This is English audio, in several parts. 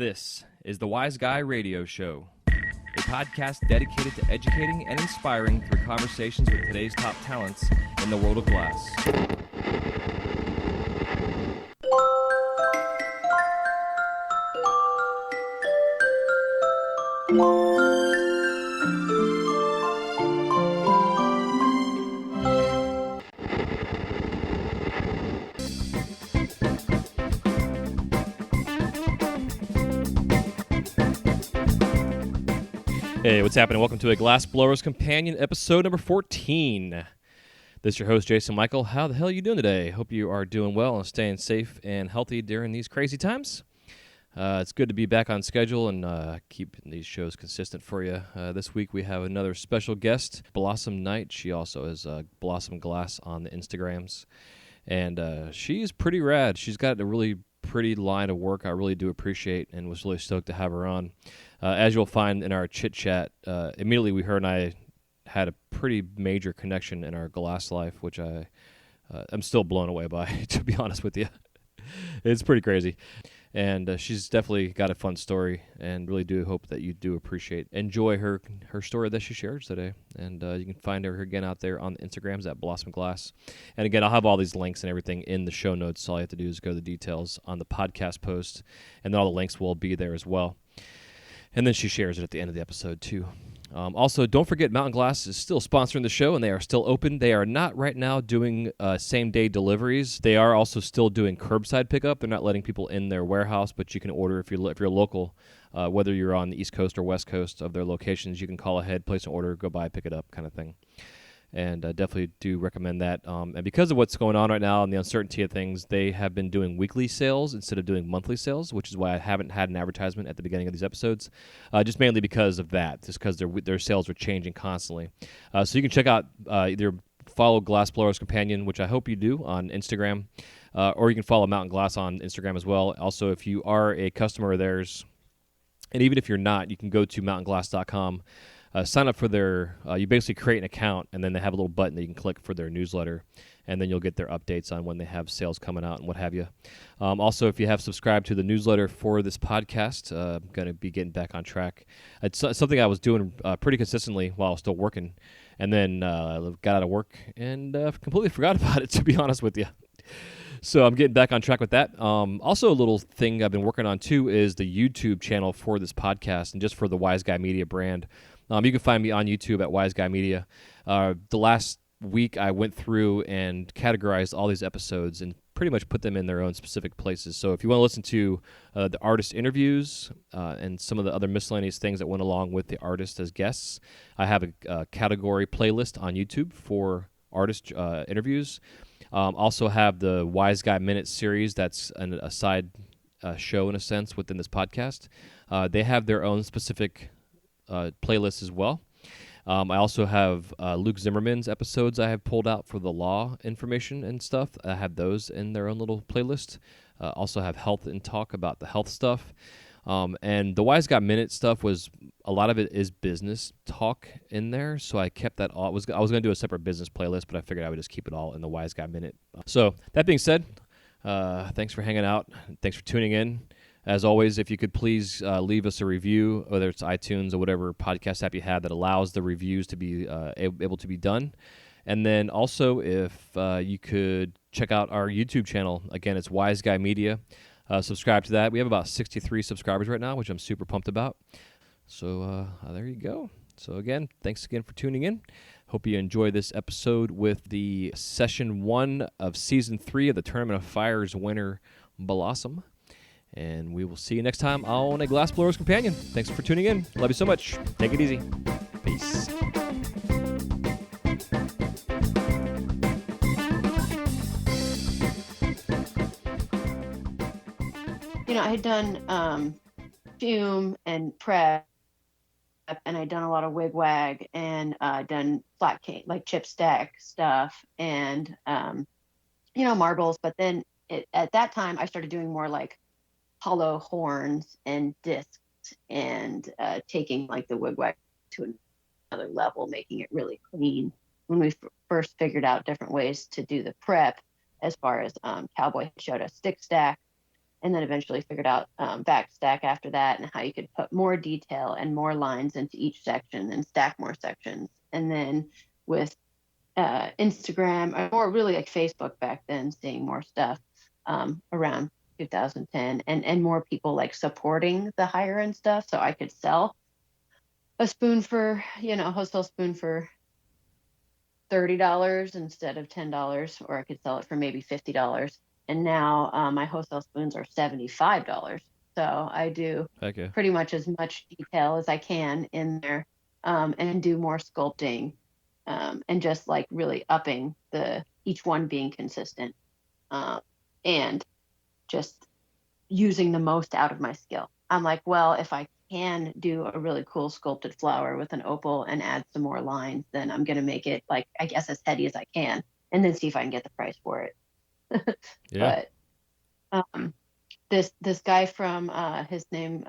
This is the Wise Guy Radio Show, a podcast dedicated to educating and inspiring through conversations with today's top talents in the world of glass. Hey, what's happening? Welcome to a Glass Blower's Companion, episode number 14. This is your host, Jason Michael. How the hell are you doing today? Hope you are doing well and staying safe and healthy during these crazy times. It's good to be back on schedule and keep these shows consistent for you. This week we have another special guest, Blossom Knight. She also is Blossom Glass on the Instagrams. And she's pretty rad. She's got a really pretty line of work I really do appreciate and was really stoked to have her on. As you'll find in our chit-chat, immediately her and I had a pretty major connection in our glass life, which I'm still blown away by, to be honest with you. It's pretty crazy. And she's definitely got a fun story, and really do hope that you do enjoy her story that she shares today. And you can find her again out there on the Instagrams at Blossom Glass. And again, I'll have all these links and everything in the show notes. So all you have to do is go to the details on the podcast post, and then all the links will be there as well. And then she shares it at the end of the episode, too. Also, don't forget Mountain Glass is still sponsoring the show, and they are still open. They are not right now doing same-day deliveries. They are also still doing curbside pickup. They're not letting people in their warehouse, but you can order if you're local, whether you're on the East Coast or West Coast of their locations. You can call ahead, place an order, go by, pick it up kind of thing. And definitely do recommend that. And because of what's going on right now and the uncertainty of things, they have been doing weekly sales instead of doing monthly sales, which is why I haven't had an advertisement at the beginning of these episodes, just mainly because of that, just because their sales are changing constantly. So you can check out either follow Glass Blower's Companion, which I hope you do, on Instagram, or you can follow Mountain Glass on Instagram as well. Also, if you are a customer of theirs, and even if you're not, you can go to mountainglass.com. Sign up for their, you basically create an account, and then they have a little button that you can click for their newsletter, and then you'll get their updates on when they have sales coming out and what have you. Also, if you have subscribed to the newsletter for this podcast, I'm going to be getting back on track. It's something I was doing pretty consistently while I was still working, and then got out of work and completely forgot about it, to be honest with you. So I'm getting back on track with that. Also, a little thing I've been working on, too, is the YouTube channel for this podcast and just for the Wise Guy Media brand. You can find me on YouTube at Wise Guy Media. The last week, I went through and categorized all these episodes and pretty much put them in their own specific places. So if you want to listen to the artist interviews and some of the other miscellaneous things that went along with the artist as guests, I have a category playlist on YouTube for artist interviews. Also have the Wise Guy Minute series. That's a side show, in a sense, within this podcast. They have their own specific playlist as well. I also have Luke Zimmerman's episodes I have pulled out for the law information and stuff. I have those in their own little playlist. Also have health and talk about the health stuff. And the Wise Guy Minute stuff a lot of it is business talk in there, so I kept that all. I was going to do a separate business playlist, but I figured I would just keep it all in the Wise Guy Minute. So that being said, thanks for hanging out. Thanks for tuning in. As always, if you could please leave us a review, whether it's iTunes or whatever podcast app you have that allows the reviews to be able to be done. And then also, if you could check out our YouTube channel. Again, it's Wise Guy Media. Subscribe to that. We have about 63 subscribers right now, which I'm super pumped about. So there you go. So again, thanks again for tuning in. Hope you enjoy this episode with the Session 1 of Season 3 of the Tournament of Fire's winner, Blossom. And we will see you next time on A Glass Blower's Companion. Thanks for tuning in. Love you so much. Take it easy. Peace. I had done fume and prep, and I'd done a lot of wig-wag and done flat cake, like chip stack stuff, and marbles. But then at that time, I started doing more like hollow horns and discs, and taking like the wig-wag to another level, making it really clean. When we first figured out different ways to do the prep, as far as Cowboy showed us stick stack, and then eventually figured out backstack after that, and how you could put more detail and more lines into each section and stack more sections. And then with Instagram, or more really like Facebook back then, seeing more stuff around 2010, and more people like supporting the higher end stuff, so I could sell a spoon for, a wholesale spoon for $30 instead of $10, or I could sell it for maybe $50. And now my wholesale spoons are $75. So I do Heck yeah. pretty much as much detail as I can in there, and do more sculpting, and just like really upping each one being consistent, and just using the most out of my skill. I'm like, well, if I can do a really cool sculpted flower with an opal and add some more lines, then I'm going to make it, like, I guess, as heady as I can, and then see if I can get the price for it. Yeah. But this guy from his name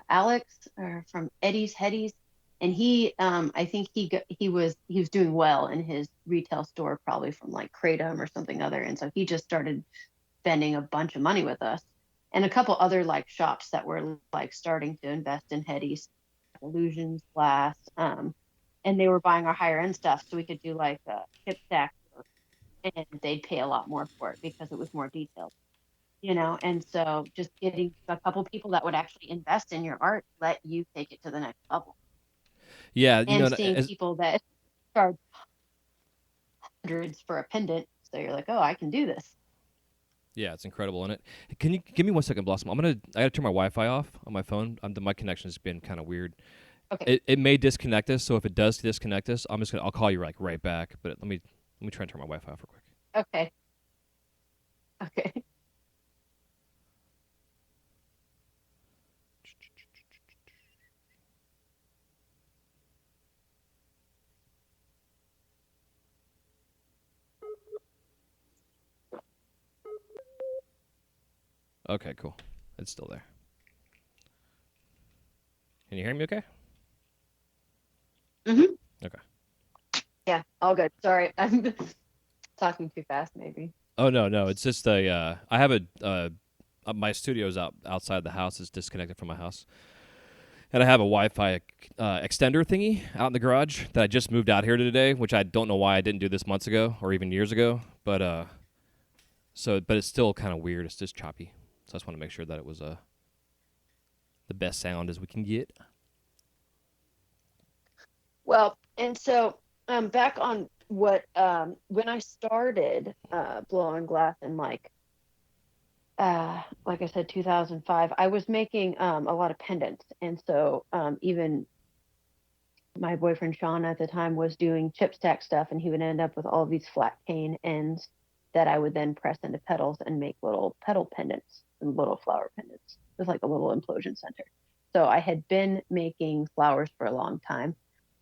Alex, or from Eddie's Headies, and he I think he was doing well in his retail store, probably from like Kratom or something other, and so he just started spending a bunch of money with us, and a couple other like shops that were like starting to invest in Headies, Illusions, Glass, and they were buying our higher end stuff, so we could do like a chip stack work, and they'd pay a lot more for it because it was more detailed. And so just getting a couple people that would actually invest in your art, let you take it to the next level, Yeah, and seeing as people that charge hundreds for a pendant, so you're like, oh, I can do this. yeah, it's incredible. And can you give me 1 second, Blossom? I gotta turn my Wi-Fi off on my phone. My connection's been kind of weird. Okay. It may disconnect us, so if it does disconnect us, I'll call you like right back. But let me try and turn my Wi-Fi off real quick. Okay. Okay. Okay, cool. It's still there. Can you hear me? Okay. Mhm. Okay. Yeah, all good. Sorry, I'm talking too fast, maybe. Oh no, it's just I have my studio's outside the house. It's disconnected from my house, and I have a Wi-Fi extender thingy out in the garage that I just moved out here today, which I don't know why I didn't do this months ago or even years ago. But but it's still kind of weird. It's just choppy. So I just want to make sure that it was the best sound as we can get. Well, and so back on what when I started blowing glass in like I said, 2005, I was making a lot of pendants, and so even my boyfriend Sean at the time was doing chip stack stuff, and he would end up with all these flat cane ends that I would then press into petals and make little petal pendants and little flower pendants. It was like a little implosion center. So I had been making flowers for a long time,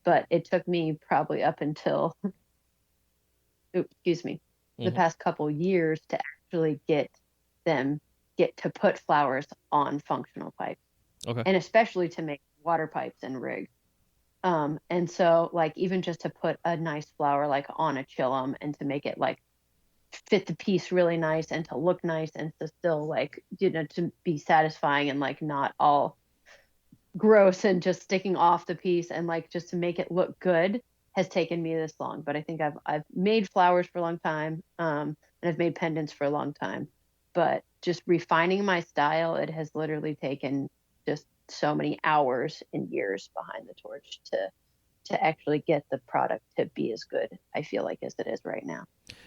but it took me probably up until, excuse me, the past couple years to actually get to put flowers on functional pipes. Okay. And especially to make water pipes and rigs. And so like even just to put a nice flower like on a chillum and to make it like fit the piece really nice and to look nice and to still like, to be satisfying and like not all gross and just sticking off the piece, and like just to make it look good, has taken me this long. But I think I've made flowers for a long time, and I've made pendants for a long time, but just refining my style, it has literally taken just so many hours and years behind the torch to actually get the product to be as good, I feel like, as it is right now.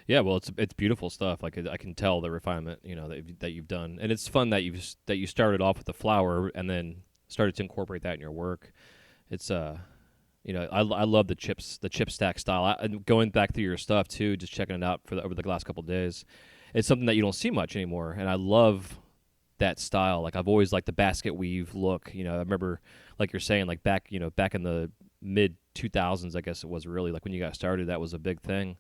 Yeah, well, it's beautiful stuff. Like I can tell the refinement, that you've done, and it's fun that you started off with the flower and then started to incorporate that in your work. It's I love the chip stack style. And going back through your stuff too, just checking it out over the last couple of days, it's something that you don't see much anymore, and I love that style. Like I've always liked the basket weave look. I remember, like you're saying, like back in the mid 2000s, I guess it was, really like when you got started, that was a big thing.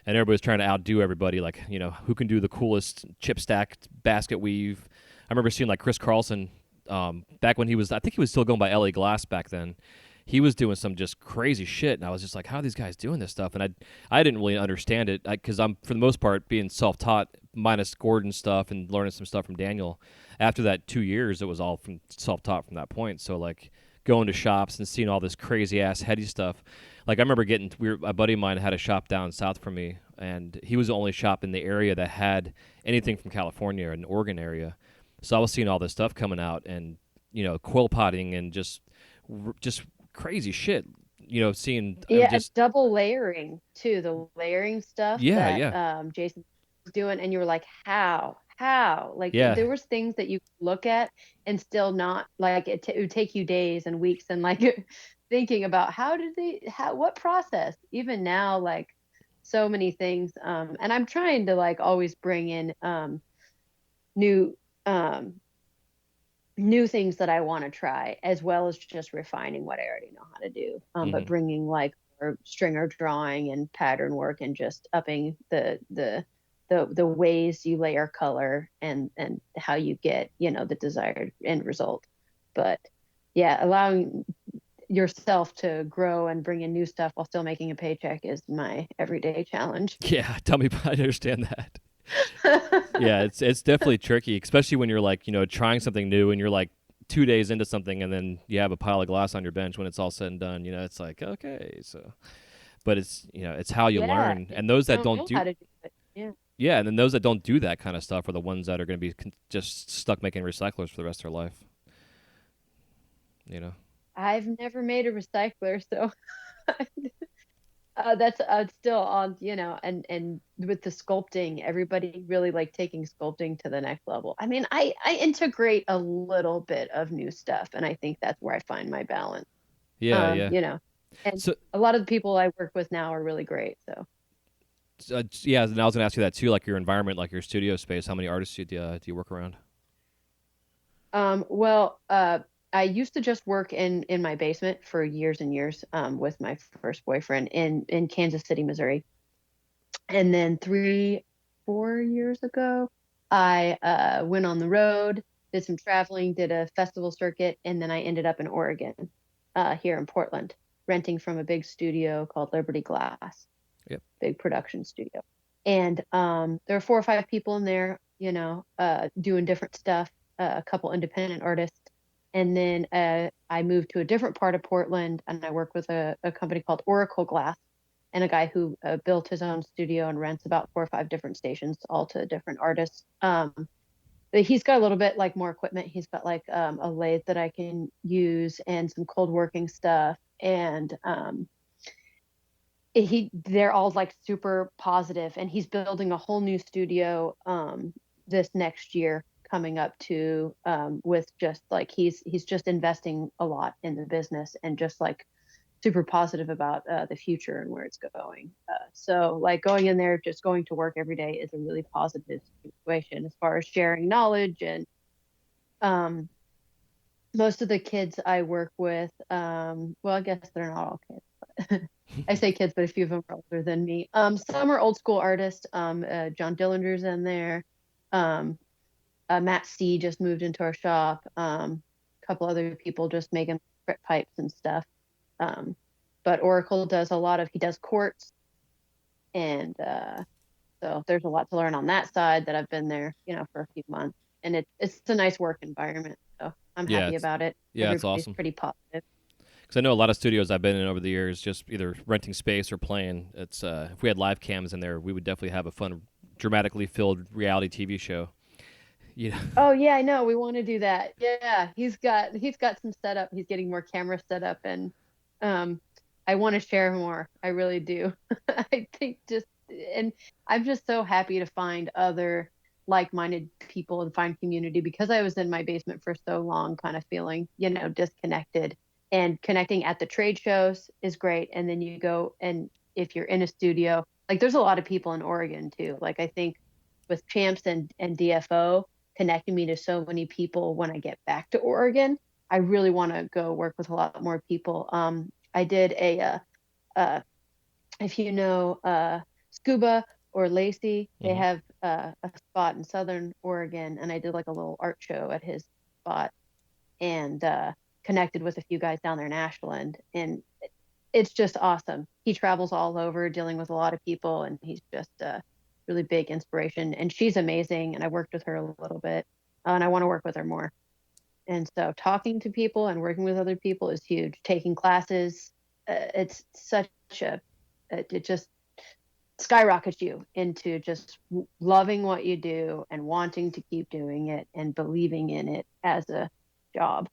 And everybody was trying to outdo everybody, like, who can do the coolest chip stacked basket weave. I remember seeing like Chris Carlson back when I think he was still going by LA Glass back then. He was doing some just crazy shit, and I was just like, how are these guys doing this stuff? And I didn't really understand it because I'm, for the most part, being self-taught minus Gordon stuff and learning some stuff from Daniel. After that 2 years, it was all from self-taught from that point. So like going to shops and seeing all this crazy ass heady stuff. Like I remember a buddy of mine had a shop down south from me, and he was the only shop in the area that had anything from California or an Oregon area. So I was seeing all this stuff coming out, and quill potting and just crazy shit. Seeing Yeah, and just double layering too, the layering stuff yeah, that yeah, Jason was doing, and you were like, how? Like yeah, there was things that you could look at and still not like it would take you days and weeks and like thinking about what process. Even now, like so many things, and I'm trying to like always bring in new um new things that I want to try, as well as just refining what I already know how to do. But hmm bringing like more stringer drawing and pattern work, and just upping the ways you layer color, and how you get the desired end result. But yeah, allowing yourself to grow and bring in new stuff while still making a paycheck is my everyday challenge. yeah. Tell me, I understand that. Yeah, it's definitely tricky, especially when you're like trying something new and you're like 2 days into something, and then you have a pile of glass on your bench when it's all said and done. It's like okay, so but it's how you Yeah, learn, if and those you that don't don't know do how to do it. Yeah. yeah, and then those that don't do that kind of stuff are the ones that are going to be just stuck making recyclers for the rest of their life. You know. I've never made a recycler, so that's still on, and with the sculpting, everybody really like taking sculpting to the next level. I mean, I integrate a little bit of new stuff, and I think that's where I find my balance. Yeah, yeah. And So a lot of the people I work with now are really great. So, yeah, and I was going to ask you that too, like your environment, like your studio space. How many artists do you work around? well, I used to just work in my basement for years and years, with my first boyfriend in Kansas City, Missouri. And then 4 years ago, I went on the road, did some traveling, did a festival circuit, and then I ended up in Oregon, here in Portland, renting from a big studio called Liberty Glass, Yep. big production studio. And there are 4 or 5 people in there, doing different stuff, a couple independent artists. And then I moved to a different part of Portland, and I work with a company called Oracle Glass, and a guy who built his own studio and rents about 4 or 5 different stations, all to different artists. But he's got a little bit like more equipment. He's got like a lathe that I can use and some cold working stuff. And they're all like super positive, and he's building a whole new studio this next year coming up to with just like he's just investing a lot in the business, and just like super positive about the future and where it's going. So like going in there, just going to work every day is a really positive situation as far as sharing knowledge. And um, most of the kids I work with, well, I guess they're not all kids. I say kids, but a few of them are older than me. Some are old school artists. John Dillinger's in there. Um, Matt C just moved into our shop. A couple other people just making crit pipes and stuff. Um, but Oracle does he does quartz, and so there's a lot to learn on that side that I've been there, for a few months, and it's a nice work environment. So I'm Yeah, happy about it. it's Everybody's awesome. pretty positive. Because I know a lot of studios I've been in over the years, just either renting space or playing. It's if we had live cams in there, we would definitely have a fun, dramatically filled reality TV show. Yeah. Oh yeah, I know. We want to do that. Yeah, he's got some setup. He's getting more camera set up, and um, I want to share more. I really do. I think and I'm just so happy to find other like-minded people and find community, because I was in my basement for so long, kind of feeling, disconnected. And connecting at the trade shows is great. And then you go, and if you're in a studio, like there's a lot of people in Oregon too. Like I think with Champs and DFO connecting me to so many people when I get back to Oregon. I really want to go work with a lot more people. I did uh, if you know Scuba or Lacey, they hmm have a spot in Southern Oregon, and I did like a little art show at his spot, and connected with a few guys down there in Ashland, and it's just awesome. He travels all over dealing with a lot of people, and he's just really big inspiration. And she's amazing. And I worked with her a little bit, and I want to work with her more. And so talking to people and working with other people is huge. Taking classes, it's such a, it just skyrockets you into just loving what you do and wanting to keep doing it and believing in it as a job.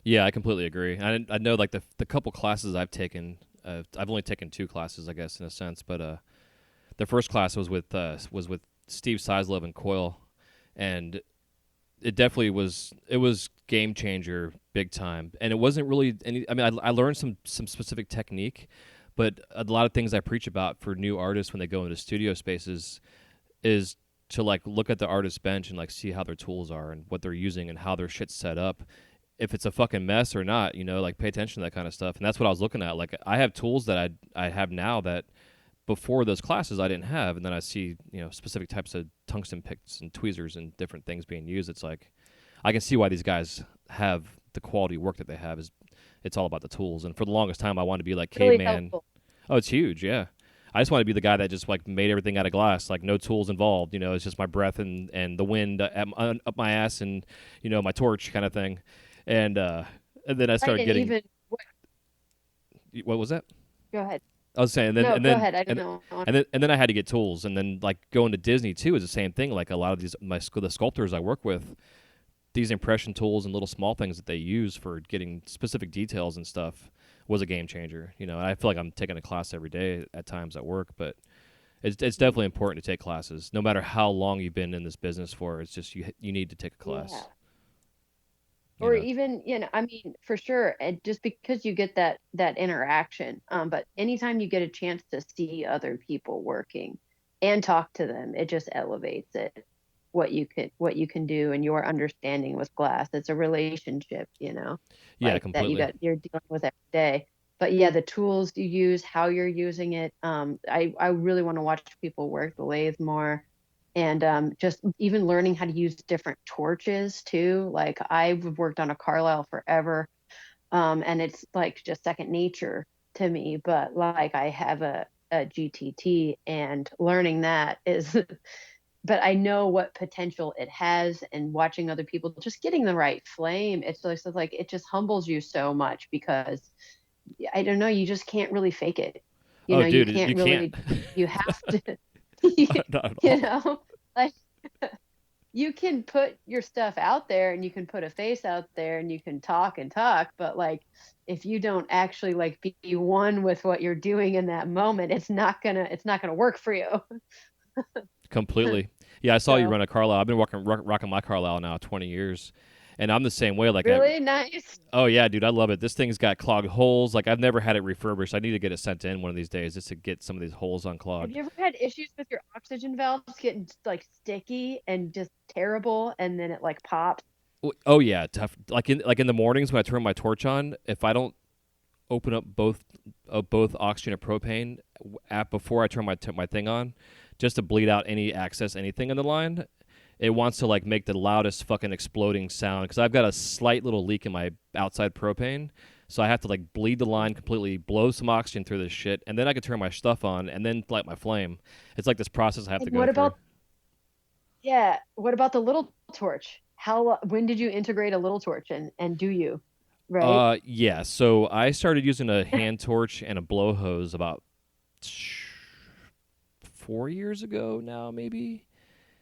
Yeah, I completely agree. I know like the couple classes I've taken, I've only taken 2 classes, I guess, in a sense. But the first class was with Steve Seislove and Coil, and it definitely was game changer big time. And it wasn't really any. I mean, I learned some specific technique, but a lot of things I preach about for new artists when they go into studio spaces is to like look at the artist's bench and like see how their tools are and what they're using and how their shit's set up. If it's a fucking mess or not, like pay attention to that kind of stuff. And that's what I was looking at. Like I have tools that I have now that before those classes I didn't have, and then I see specific types of tungsten picks and tweezers and different things being used. It's like I can see why these guys have the quality work that they have. Is it's all about the tools. And for the longest time I wanted to be like Really caveman. helpful. Oh, it's huge, yeah. I just want to be the guy that just like made everything out of glass, like no tools involved. It's just my breath and the wind up my ass and my torch kind of thing. And then I started Right, and getting. even What was that? go ahead. I was saying, and then No, and go then ahead. I don't and, know. and then I had to get tools, and then like going to Disney too is the same thing. Like a lot of the sculptors I work with, these impression tools and little small things that they use for getting specific details and stuff was a game changer. And I feel like I'm taking a class every day at times at work, but it's definitely important to take classes, no matter how long you've been in this business for. It's just you need to take a class. Yeah. you Or know. even, I mean, for sure, and just because you get that interaction. But anytime you get a chance to see other people working and talk to them, it just elevates it. What you can do and your understanding with glass. It's a relationship, Yeah, like that completely. you're dealing with every day. But yeah, the tools you use, how you're using it. I really want to watch people work the lathe more, and just even learning how to use different torches too. Like I've worked on a Carlisle forever, and it's like just second nature to me. But like I have a GTT, and learning that is, but I know what potential it has, and watching other people just getting the right flame. It's like it just humbles you so much because I don't know, you just can't really fake it. Oh, You dude, you can't can't. really, you have to, Not at you all. know, like you can put your stuff out there and you can put a face out there and you can talk and talk, but like if you don't actually like be one with what you're doing in that moment, it's not gonna work for you. Completely. Yeah, I saw you So run a Carlisle. I've been rocking my Carlisle now 20 years, and I'm the same way. Like, really nice. oh yeah, dude, I love it. This thing's got clogged holes. Like, I've never had it refurbished. I need to get it sent in one of these days just to get some of these holes Have unclogged. you ever had issues with your oxygen valves getting like sticky and just terrible, and then it like pops? Oh yeah, tough. Like in the mornings when I turn my torch on, if I don't open up both oxygen and propane before I turn my thing on, just to bleed out any access anything in the line, it wants to like make the loudest fucking exploding sound because I've got a slight little leak in my outside propane. So I have to like bleed the line completely, blow some oxygen through this shit, and then I can turn my stuff on and then light my flame. It's like this process I have And to go what through. about, yeah, what about the little torch? When did you integrate a little torch, and do you, right? Yeah. So I started using a hand torch and a blow hose about 4 years ago now, maybe.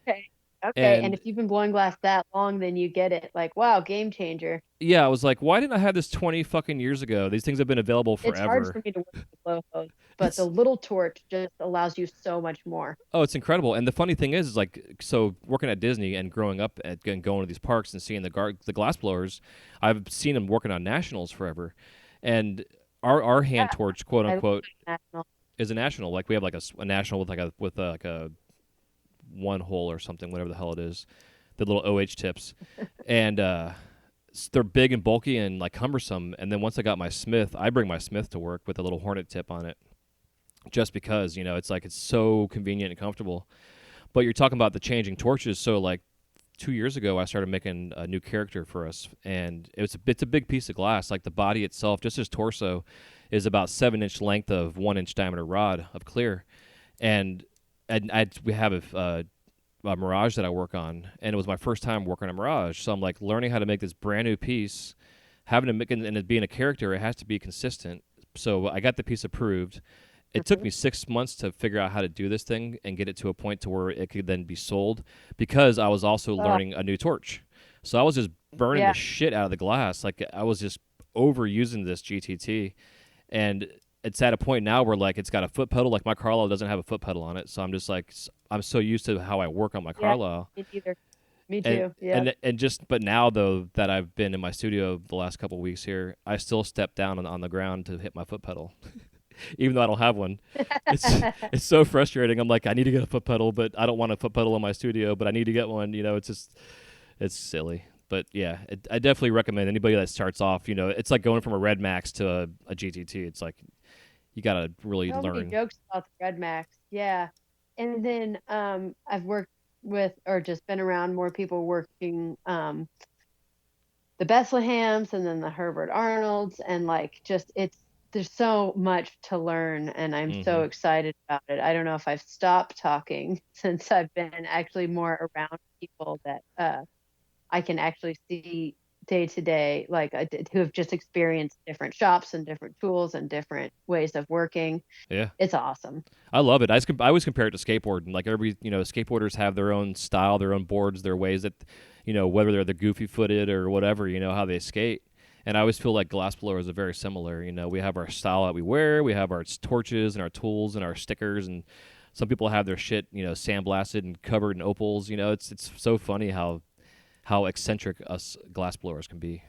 Okay. Okay. And And if you've been blowing glass that long, then you get it. Like, wow, game changer. yeah, I was like, why didn't I have this 20 fucking years ago? These things have been available It's hard forever. for me to work with the blow hose, but the It's little torch just allows you so much more. Oh, it's incredible. And the funny thing is like, so working at Disney and growing up and going to these parks and seeing the glass blowers, I've seen them working on nationals forever. And our hand Yeah, torch, quote I love unquote, national. is a national. Like we have like a national with like a one hole or something, whatever the hell it is, the little OH tips, and they're big and bulky and like cumbersome. And then once I got my Smith, I bring my Smith to work with a little Hornet tip on it, just because it's like it's so convenient and comfortable. But you're talking about the changing torches. So like 2 years ago, I started making a new character for us, and it's a big piece of glass. Like the body itself, just his torso, is about 7-inch length of 1-inch diameter rod of clear, and we have a Mirage that I work on, and it was my first time working on a Mirage. So I'm like learning how to make this brand new piece, having to make it, and it being a character, it has to be consistent. So I got the piece approved. It took Mhm. me 6 months to figure out how to do this thing and get it to a point to where it could then be sold, because I was also Oh, learning a new torch. So I was just burning the yeah. shit out of the glass. Like I was just overusing this GTT, and it's at a point now where like it's got a foot pedal. Like my Carlisle doesn't have a foot pedal on it, so I'm just like I'm so used to how I work on my Yeah. Carlisle. Me neither. Me and too. Yeah. and just but now though that I've been in my studio the last couple of weeks here, I still step down on the ground to hit my foot pedal, even though I don't have one. It's it's so frustrating. I'm like, I need to get a foot pedal, but I don't want a foot pedal in my studio, but I need to get one. It's just it's silly. But yeah, I definitely recommend anybody that starts off. It's like going from a Red Max to a GTT. It's like you gotta really So many learn. jokes about the Red Max. Yeah. And then I've worked with or just been around more people working the Bethlehems and then the Herbert Arnolds, and like just there's so much to learn, and I'm Hmm. so excited about it. I don't know if I've stopped talking since I've been actually more around people that I can actually see day to day, like who have just experienced different shops and different tools and different ways of working. Yeah. It's awesome. I love it. I always compare it to skateboarding. Like every, skateboarders have their own style, their own boards, their ways that, whether they're the goofy footed or whatever, how they skate. And I always feel like glassblowers are very similar. We have our style that we wear, we have our torches and our tools and our stickers, and some people have their shit, sandblasted and covered in opals. It's so funny how eccentric us glassblowers can be.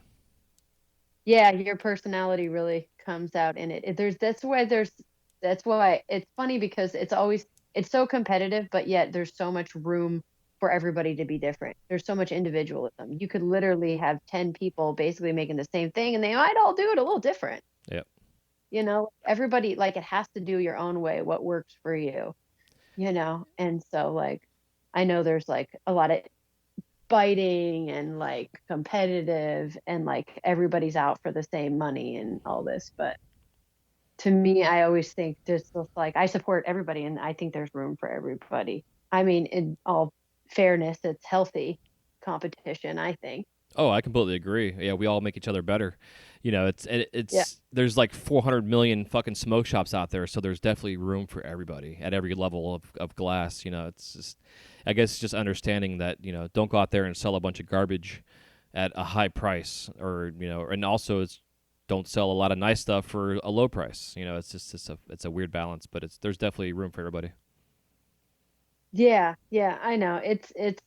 Yeah, your personality really comes out in it. That's why it's funny because it's so competitive, but yet there's so much room for everybody to be different. There's so much individualism. You could literally have 10 people basically making the same thing and they might all do it a little different. Yep. Everybody, like, it has to do your own way, what works for you. And so like I know there's like a lot of fighting and like competitive and like everybody's out for the same money and all this, but to me I always think just like I support everybody and I think there's room for everybody. I mean, in all fairness, it's healthy competition, I think. Oh, I completely agree. Yeah, we all make each other better. Yeah. It's there's like 400 million fucking smoke shops out there, so there's definitely room for everybody at every level of glass. It's just, I guess, just understanding that don't go out there and sell a bunch of garbage at a high price, or and also it's don't sell a lot of nice stuff for a low price. It's a weird balance, but there's definitely room for everybody. Yeah, yeah, I know. It's it's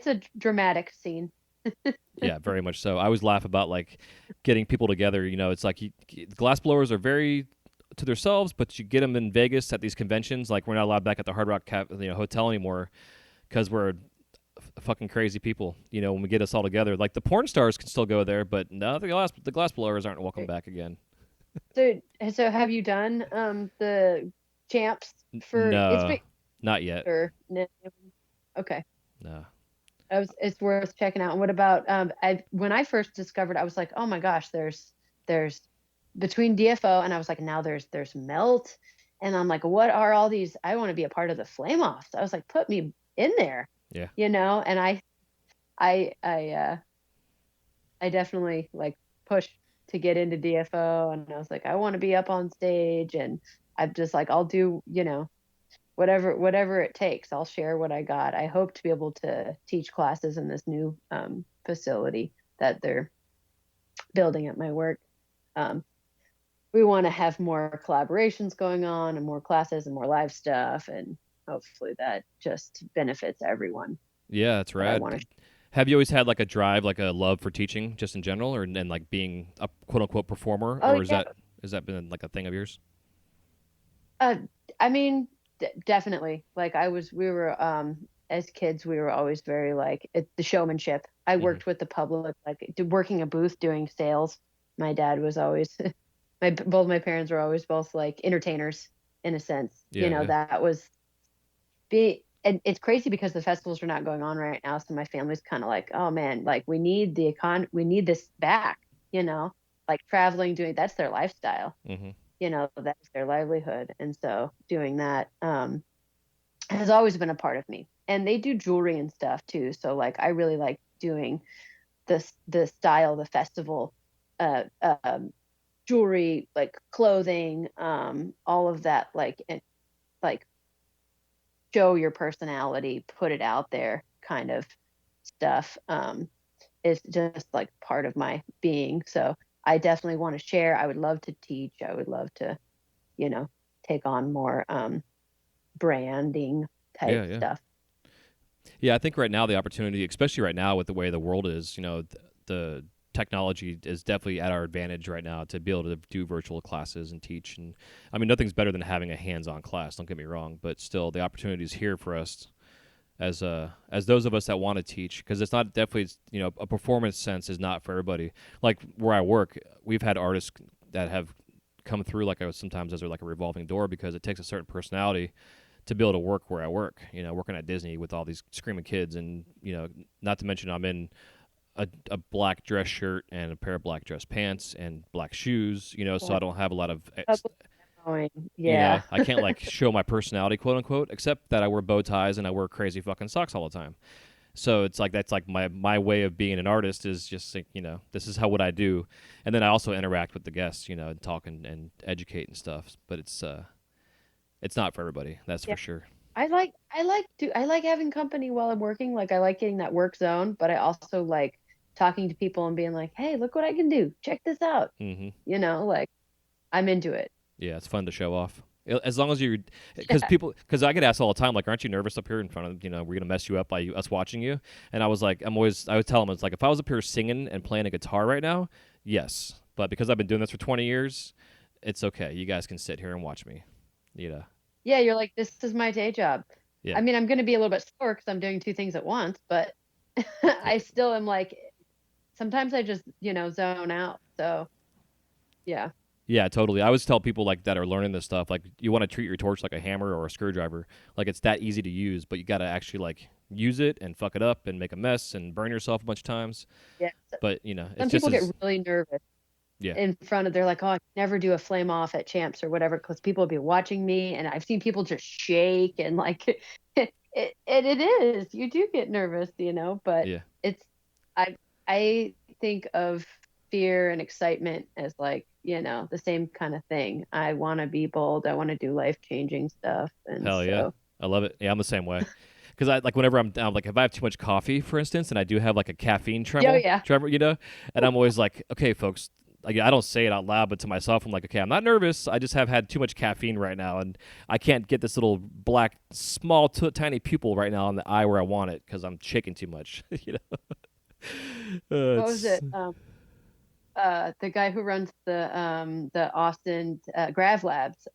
a dramatic scene. Yeah, very much so. I always laugh about like getting people together. It's like glass blowers are very to themselves, but you get them in Vegas at these conventions. Like we're not allowed back at the Hard Rock hotel anymore because we're fucking crazy people. When we get us all together, like the porn stars can still go there, but no, the glass blowers aren't welcome back again. So have you done the champs for it's No, big not yet. or no? Okay. No. It's worth checking out. And what about when I first discovered, I was like, oh my gosh, there's between DFO and I was like, now there's melt, and I'm like, what are all these? I want to be a part of the flame offs. I was like, put me in there, Yeah. and I I definitely like pushed to get into DFO, and I was like, I want to be up on stage, and I'm just like, I'll do, whatever it takes. I'll share what I got. I hope to be able to teach classes in this new facility that they're building at my work. Um, we want to have more collaborations going on and more classes and more live stuff, and hopefully that just benefits everyone. Yeah, that's But I rad. want to. Have you always had like a drive, like a love for teaching, just in general, or and like being a quote unquote performer, Oh or is yeah. that has that been like a thing of yours? Uh, I mean, definitely. Like we were, as kids, we were always very like the showmanship. I Hmm. worked with the public, like working a booth, doing sales. My dad was always, both my parents were always both like entertainers in a sense. Yeah, yeah. That was and it's crazy because the festivals are not going on right now. So my family's kind of like, oh man, like we need this back, like traveling, doing, that's their lifestyle. Hmm. that's their livelihood. And so doing that has always been a part of me. And they do jewelry and stuff too. So like I really like doing the style, the festival uh, jewelry, like clothing, all of that, like show your personality, put it out there kind of stuff, is just like part of my being. So I definitely want to share. I would love to teach. I would love to, you know, take on more branding type Yeah, yeah. stuff. Yeah, I think right now the opportunity, especially right now with the way the world is, the technology is definitely at our advantage right now to be able to do virtual classes and teach. And I mean, nothing's better than having a hands-on class. Don't get me wrong, but still, the opportunity is here for us as those of us that want to teach, because it's not definitely a performance sense is not for everybody. Like where I work, we've had artists that have come through like sometimes as like a revolving door, because it takes a certain personality to be able to work where I work. Working at Disney with all these screaming kids, and not to mention I'm in a black dress shirt and a pair of black dress pants and black shoes. So I don't have a lot of Yeah. I can't like show my personality, quote unquote, except that I wear bow ties and I wear crazy fucking socks all the time. So it's like that's like my way of being an artist is just like, this is what I do. And then I also interact with the guests, and talk and educate and stuff. But it's not for everybody, that's Yeah. for sure. I like having company while I'm working. Like I like getting that work zone, but I also like talking to people and being like, "Hey, look what I can do. Check this out." Mm-hmm. Like I'm into it. Yeah, it's fun to show off. As long as you're, Yeah. because I get asked all the time, like, aren't you nervous up here in front of, we're gonna mess you up by us watching you? And I was like, I would tell them, it's like, if I was up here singing and playing a guitar right now, yes, but because I've been doing this for 20 years, it's okay. You guys can sit here and watch me. Yeah, you're like, this is my day job. Yeah, I mean, I'm going to be a little bit slower because I'm doing two things at once, but yeah, I still am like, sometimes I just, zone out. So, yeah. yeah, totally. I always tell people like that are learning this stuff, like, you want to treat your torch like a hammer or a screwdriver. Like, it's that easy to use, but you got to actually like use it and fuck it up and make a mess and burn yourself a bunch of times. Yeah. But Some it's just people get as really nervous yeah. in front of, they're like, oh, I can never do a flame off at champs or whatever, because people will be watching me. And I've seen people just shake and like, it is, you do get nervous, but Yeah. it's, I, I think of fear and excitement as like, the same kind of thing. I want to be bold. I want to do life-changing stuff. And Hell yeah. so, I love it. Yeah, I'm the same way. Because I like whenever I'm like, if I have too much coffee, for instance, and I do have like a caffeine yeah, yeah. tremor, and I'm always like, okay, folks, like I don't say it out loud, but to myself, I'm like, okay, I'm not nervous. I just have had too much caffeine right now, and I can't get this little black, small, tiny pupil right now in the eye where I want it because I'm shaking too much. What was It's it? The guy who runs the Austin Grav Labs,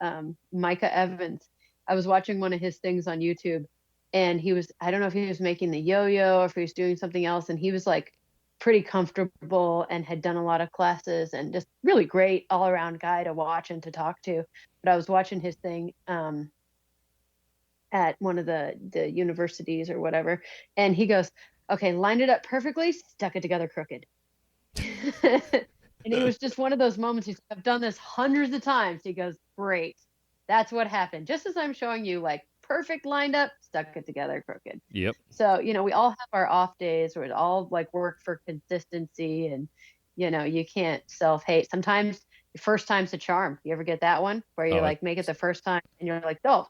Micah Evans. I was watching one of his things on YouTube, and I don't know if he was making the yo-yo or if he was doing something else, and he was like pretty comfortable and had done a lot of classes and just really great all-around guy to watch and to talk to. But I was watching his thing at one of the universities or whatever, and he goes, okay, lined it up perfectly, stuck it together crooked. And it was just one of those moments. I've done this hundreds of times. He goes, great. That's what happened. Just as I'm showing you, like perfect lined up, stuck it together crooked. Yep. So, we all have our off days where it all like work for consistency, and, you can't self-hate. Sometimes the first time's a charm. You ever get that one where you Oh, like make it the first time and you're like, oh,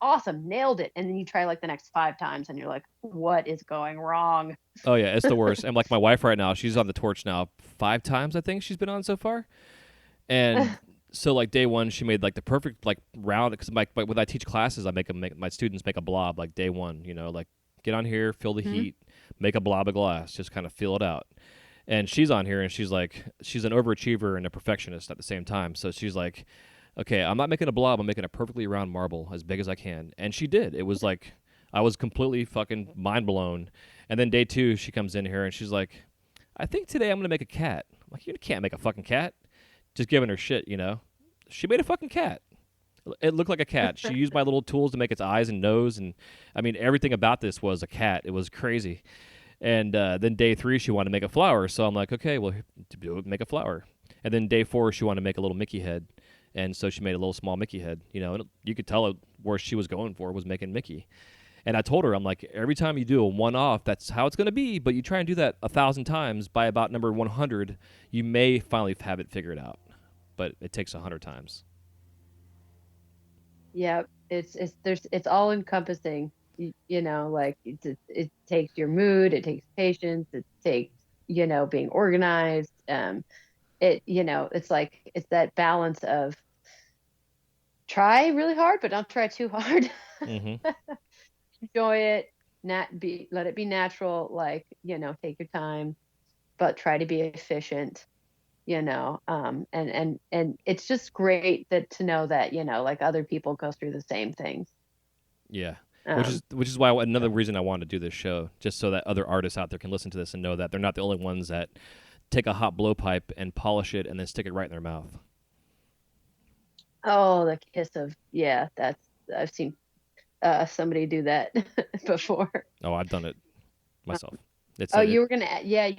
awesome, nailed it. And then you try like the next 5 times and you're like, what is going wrong? oh yeah, it's the worst. And like my wife right now, she's on the torch now 5 times, I think she's been on so far. And so like day one, she made like the perfect like round, because when I teach classes, I make my students make a blob like day one. Like get on here, feel the heat, make a blob of glass, just kind of feel it out. And she's on here, and she's like, she's an overachiever and a perfectionist at the same time. So she's like, okay, I'm not making a blob, I'm making a perfectly round marble as big as I can. And she did. It was like I was completely fucking mind blown. And then day two, she comes in here and she's like, I think today I'm gonna make a cat. I'm like, you can't make a fucking cat. Just giving her shit, She made a fucking cat. It looked like a cat. She used my little tools to make its eyes and nose, and I mean everything about this was a cat. It was crazy. And then day three, she wanted to make a flower. So I'm like, okay, well, make a flower. And then day four, she wanted to make a little Mickey head. And so she made a little small Mickey head, and you could tell where she was going for was making Mickey. And I told her, I'm like, every time you do a one-off, that's how it's going to be. But you try and do that 1,000 times, by about number 100, you may finally have it figured out. But it takes 100 times. Yeah, it's all encompassing. Like it takes your mood, it takes patience, it takes being organized. It's like it's that balance of try really hard, but don't try too hard. Mm-hmm. Enjoy it, let it be natural. Like take your time, but try to be efficient. And it's just great to know that like other people go through the same things. Yeah. Um, Which is why another so, reason I wanted to do this show, just so that other artists out there can listen to this and know that they're not the only ones that take a hot blowpipe and polish it and then stick it right in their mouth. oh, the kiss of, yeah, that's, I've seen somebody do that before. Oh, I've done it Uh, myself. It's oh, a, you were gonna, yeah,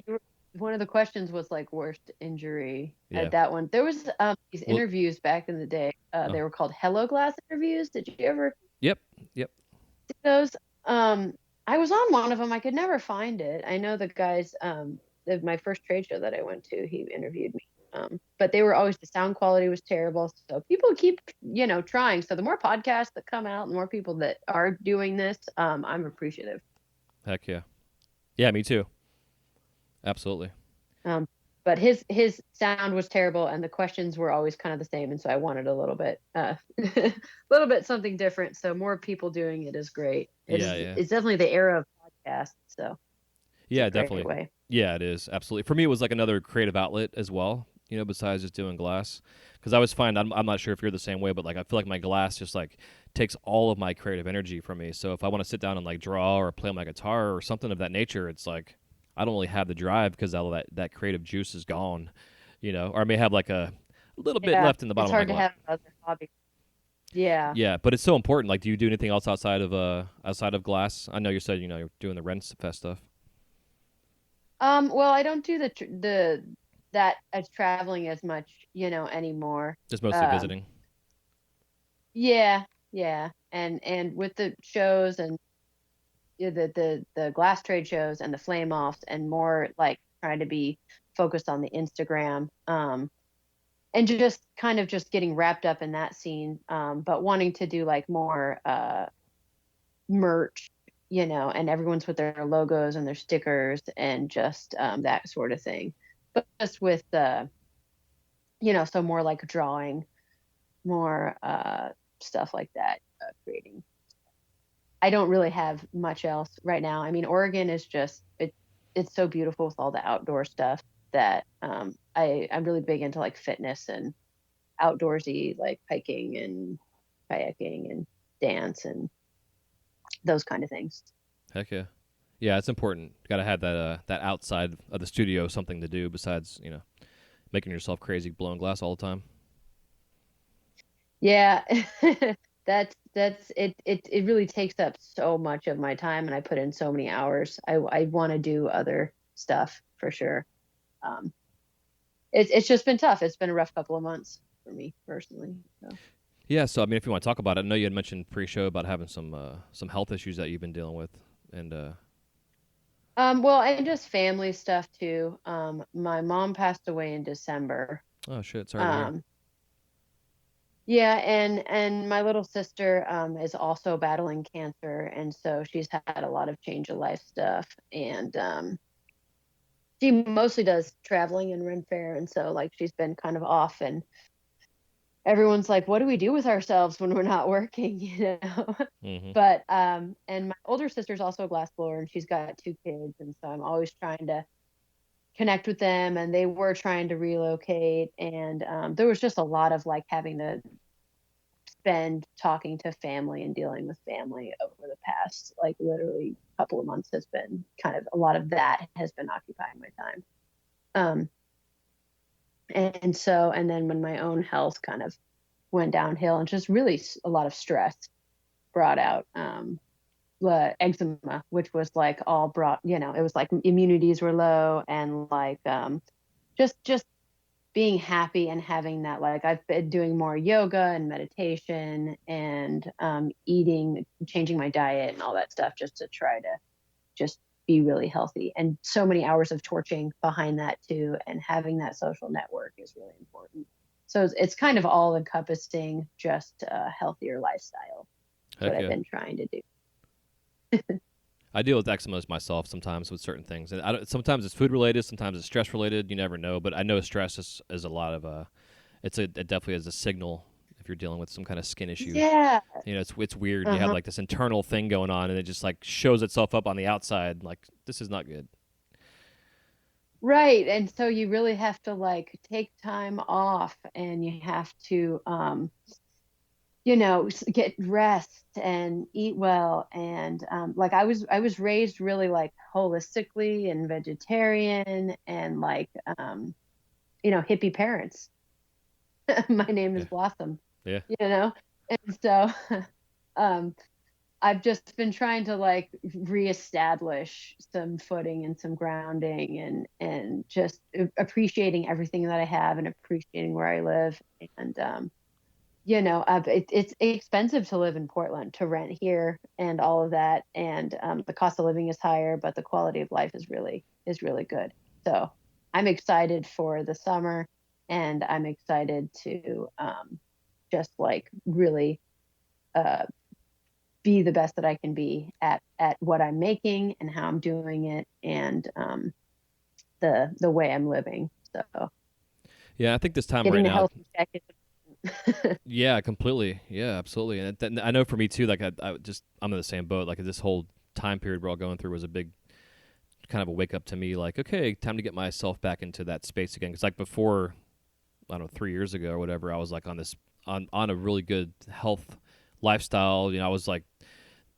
one of the questions was like worst injury yeah. at that one. There was these Well, interviews back in the day. oh, They were called Hello Glass interviews. Did you ever yep, yep. see those? Um, I was on one of them. I could never find it. I know the guys, my first trade show that I went to, he interviewed me. But they were always, the sound quality was terrible. So people keep, trying. So the more podcasts that come out, the more people that are doing this, I'm appreciative. Heck yeah. Yeah, me too. Absolutely. Um, but his sound was terrible, and the questions were always kind of the same, and so I wanted a little bit, a little bit something different. So more people doing it is great. Yeah, yeah. It's definitely the era of podcasts, so it's a Yeah, great definitely. way. Yeah, it is. Absolutely. For me, it was like another creative outlet as well, besides just doing glass. Because I always find, I'm not sure if you're the same way, but like I feel like my glass just like takes all of my creative energy from me. So if I want to sit down and like draw or play my guitar or something of that nature, it's like I don't really have the drive because all that creative juice is gone, or I may have like a little bit Yeah, left in the it's bottom of my hard to glass. have other hobbies. Yeah. Yeah, but it's so important. Like, do you do anything else outside of glass? I know you said you're doing the Rent Fest stuff. Well, I don't do the that as traveling as much, anymore. Just mostly Um, visiting. yeah, yeah, and with the shows and the glass trade shows and the flame offs, and more like trying to be focused on the Instagram, and just kind of just getting wrapped up in that scene, but wanting to do like more merch, and everyone's with their logos and their stickers and just that sort of thing. But just with so more like drawing, more stuff like that, creating. I don't really have much else right now. I mean, Oregon is just it's so beautiful with all the outdoor stuff that I'm really big into like fitness and outdoorsy, like hiking and kayaking and dance and those kind of things. Heck yeah. Yeah, it's important. Got to have that outside of the studio something to do besides making yourself crazy blowing glass all the time. Yeah, that's it. It really takes up so much of my time, and I put in so many hours. I want to do other stuff for sure. Um, it's just been tough. It's been a rough couple of months for me personally. So. Yeah, so I mean, if you want to talk about it, I know you had mentioned pre-show about having some health issues that you've been dealing with, and Well, and just family stuff too. My mom passed away in December. oh shit, sorry to hear. Um, yeah, and my little sister is also battling cancer, and so she's had a lot of change of life stuff, and she mostly does traveling and Ren Fair, and so like she's been kind of off, and everyone's like, what do we do with ourselves when we're not working, Mm-hmm. But and my older sister's also a glass blower, and she's got two kids, and so I'm always trying to connect with them, and they were trying to relocate, and there was just a lot of like having to spend talking to family and dealing with family over the past like literally couple of months. Has been kind of a lot of that has been occupying my time. um and so, and then when my own health kind of went downhill, and just really a lot of stress brought out eczema, which was like all brought, it was like immunities were low, and like just being happy and having that, like, I've been doing more yoga and meditation and eating, changing my diet and all that stuff just to try to just be really healthy. And so many hours of torching behind that too, and having that social network is really important. So it's kind of all encompassing, just a healthier lifestyle. That's Heck what I've yeah. been trying to do. I deal with eczemas myself sometimes with certain things, and sometimes it's food related, sometimes it's stress related. You never know, but I know stress is a lot of it definitely is a signal if you're dealing with some kind of skin issue. Yeah. It's weird. You have Uh-huh. like this internal thing going on, and it just like shows itself up on the outside. Like this is not good. Right. And so you really have to like take time off, and you have to get rest and eat well. And like I was raised really like holistically and vegetarian, and like hippie parents. My name is Yeah, Blossom, yeah, you know. And so um I've just been trying to like reestablish some footing and some grounding, and just appreciating everything that I have and appreciating where I live. And it's expensive to live in Portland, to rent here and all of that, and the cost of living is higher, but the quality of life is really good. So I'm excited for the summer, and I'm excited to just like really uh, be the best that I can be at what I'm making and how I'm doing it, and the way I'm living. So yeah. I think this time right getting a now. healthy check is Yeah, completely. Yeah, absolutely. And I know for me too. Like I'm in the same boat. Like this whole time period we're all going through was a big kind of a wake up to me. Like, okay, time to get myself back into that space again. Because like before, I don't know, 3 years ago or whatever, I was like on a really good health lifestyle. I was like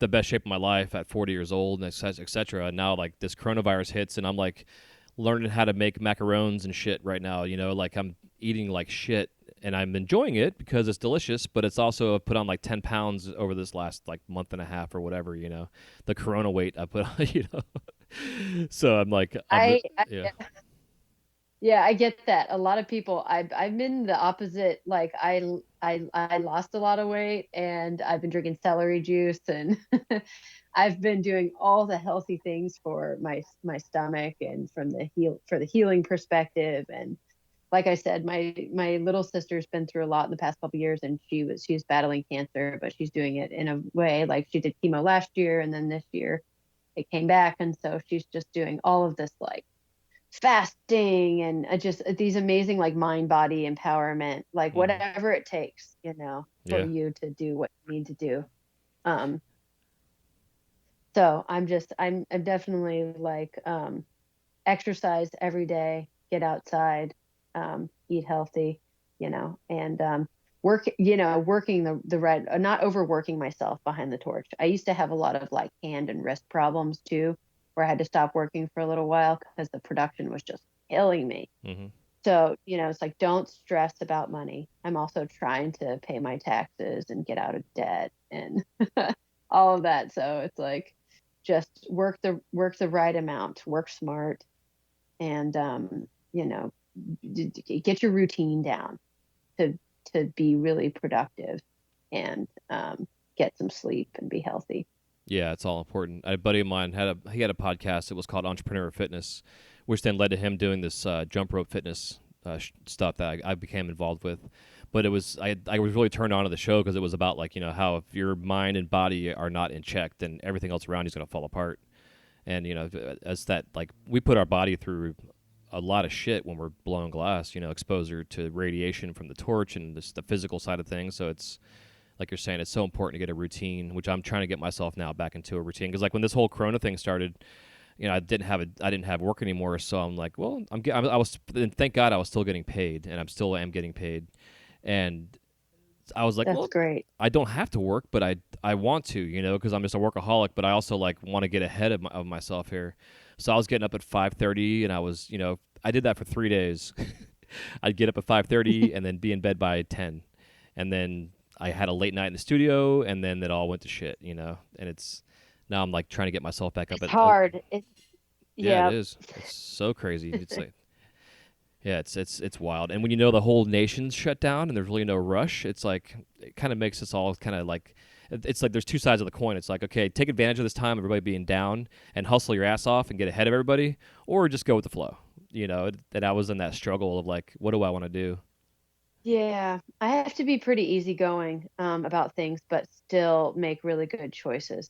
the best shape of my life at 40 years old, and et cetera. And now like this coronavirus hits, and I'm like learning how to make macarons and shit right now. Like I'm eating like shit, and I'm enjoying it because it's delicious. But it's also put on like 10 pounds over this last like month and a half or whatever. The corona weight I put on. So I'm like yeah. Yeah, I get that. A lot of people, I'm in the opposite. Like I lost a lot of weight, and I've been drinking celery juice, and I've been doing all the healthy things for my stomach, and from the healing perspective. And like I said, my little sister's been through a lot in the past couple years, and she's battling cancer, but she's doing it in a way, like she did chemo last year, and then this year it came back, and so she's just doing all of this like fasting, and just these amazing like mind body empowerment, like Hmm. whatever it takes, for Yeah. you to do what you need to do. um so I'm definitely like exercise every day, get outside, eat healthy, and working the right, not overworking myself behind the torch. I used to have a lot of like hand and wrist problems too, where I had to stop working for a little while because the production was just killing me. Hmm. So, it's like, don't stress about money. I'm also trying to pay my taxes and get out of debt and all of that. So it's like, just work the right amount, work smart, and get your routine down to be really productive, and get some sleep and be healthy. Yeah, it's all important. A buddy of mine he had a podcast. It was called Entrepreneur Fitness, which then led to him doing this jump rope fitness stuff that I became involved with. But I was really turned on to the show because it was about like how if your mind and body are not in check, then everything else around you is going to fall apart. And as that, like, we put our body through a lot of shit when we're blowing glass. Exposure to radiation from the torch and the physical side of things. So it's like you're saying, it's so important to get a routine, which I'm trying to get myself now back into a routine. Because like when this whole Corona thing started, I didn't have work anymore. So I'm like, well, I was, and thank God I was still getting paid, and I'm still am getting paid. And I was like, That's well, great. I don't have to work, but I want to, because I'm just a workaholic. But I also like want to get ahead of myself here. So I was getting up at 5:30, and I was, I did that for 3 days. I'd get up at 5:30 and then be in bed by 10, and then I had a late night in the studio, and then it all went to shit, And it's now I'm like trying to get myself back up It's at. hard. It's Yeah, it Yeah. is. It's so crazy. It's like Yeah, it's wild. And when you know the whole nation's shut down and there's really no rush, it's like it kind of makes us all kind of like it's like there's two sides of the coin. It's like, okay, take advantage of this time, everybody being down, and hustle your ass off and get ahead of everybody, or just go with the flow. That I was in that struggle of like, what do I want to do? Yeah, I have to be pretty easygoing about things, but still make really good choices,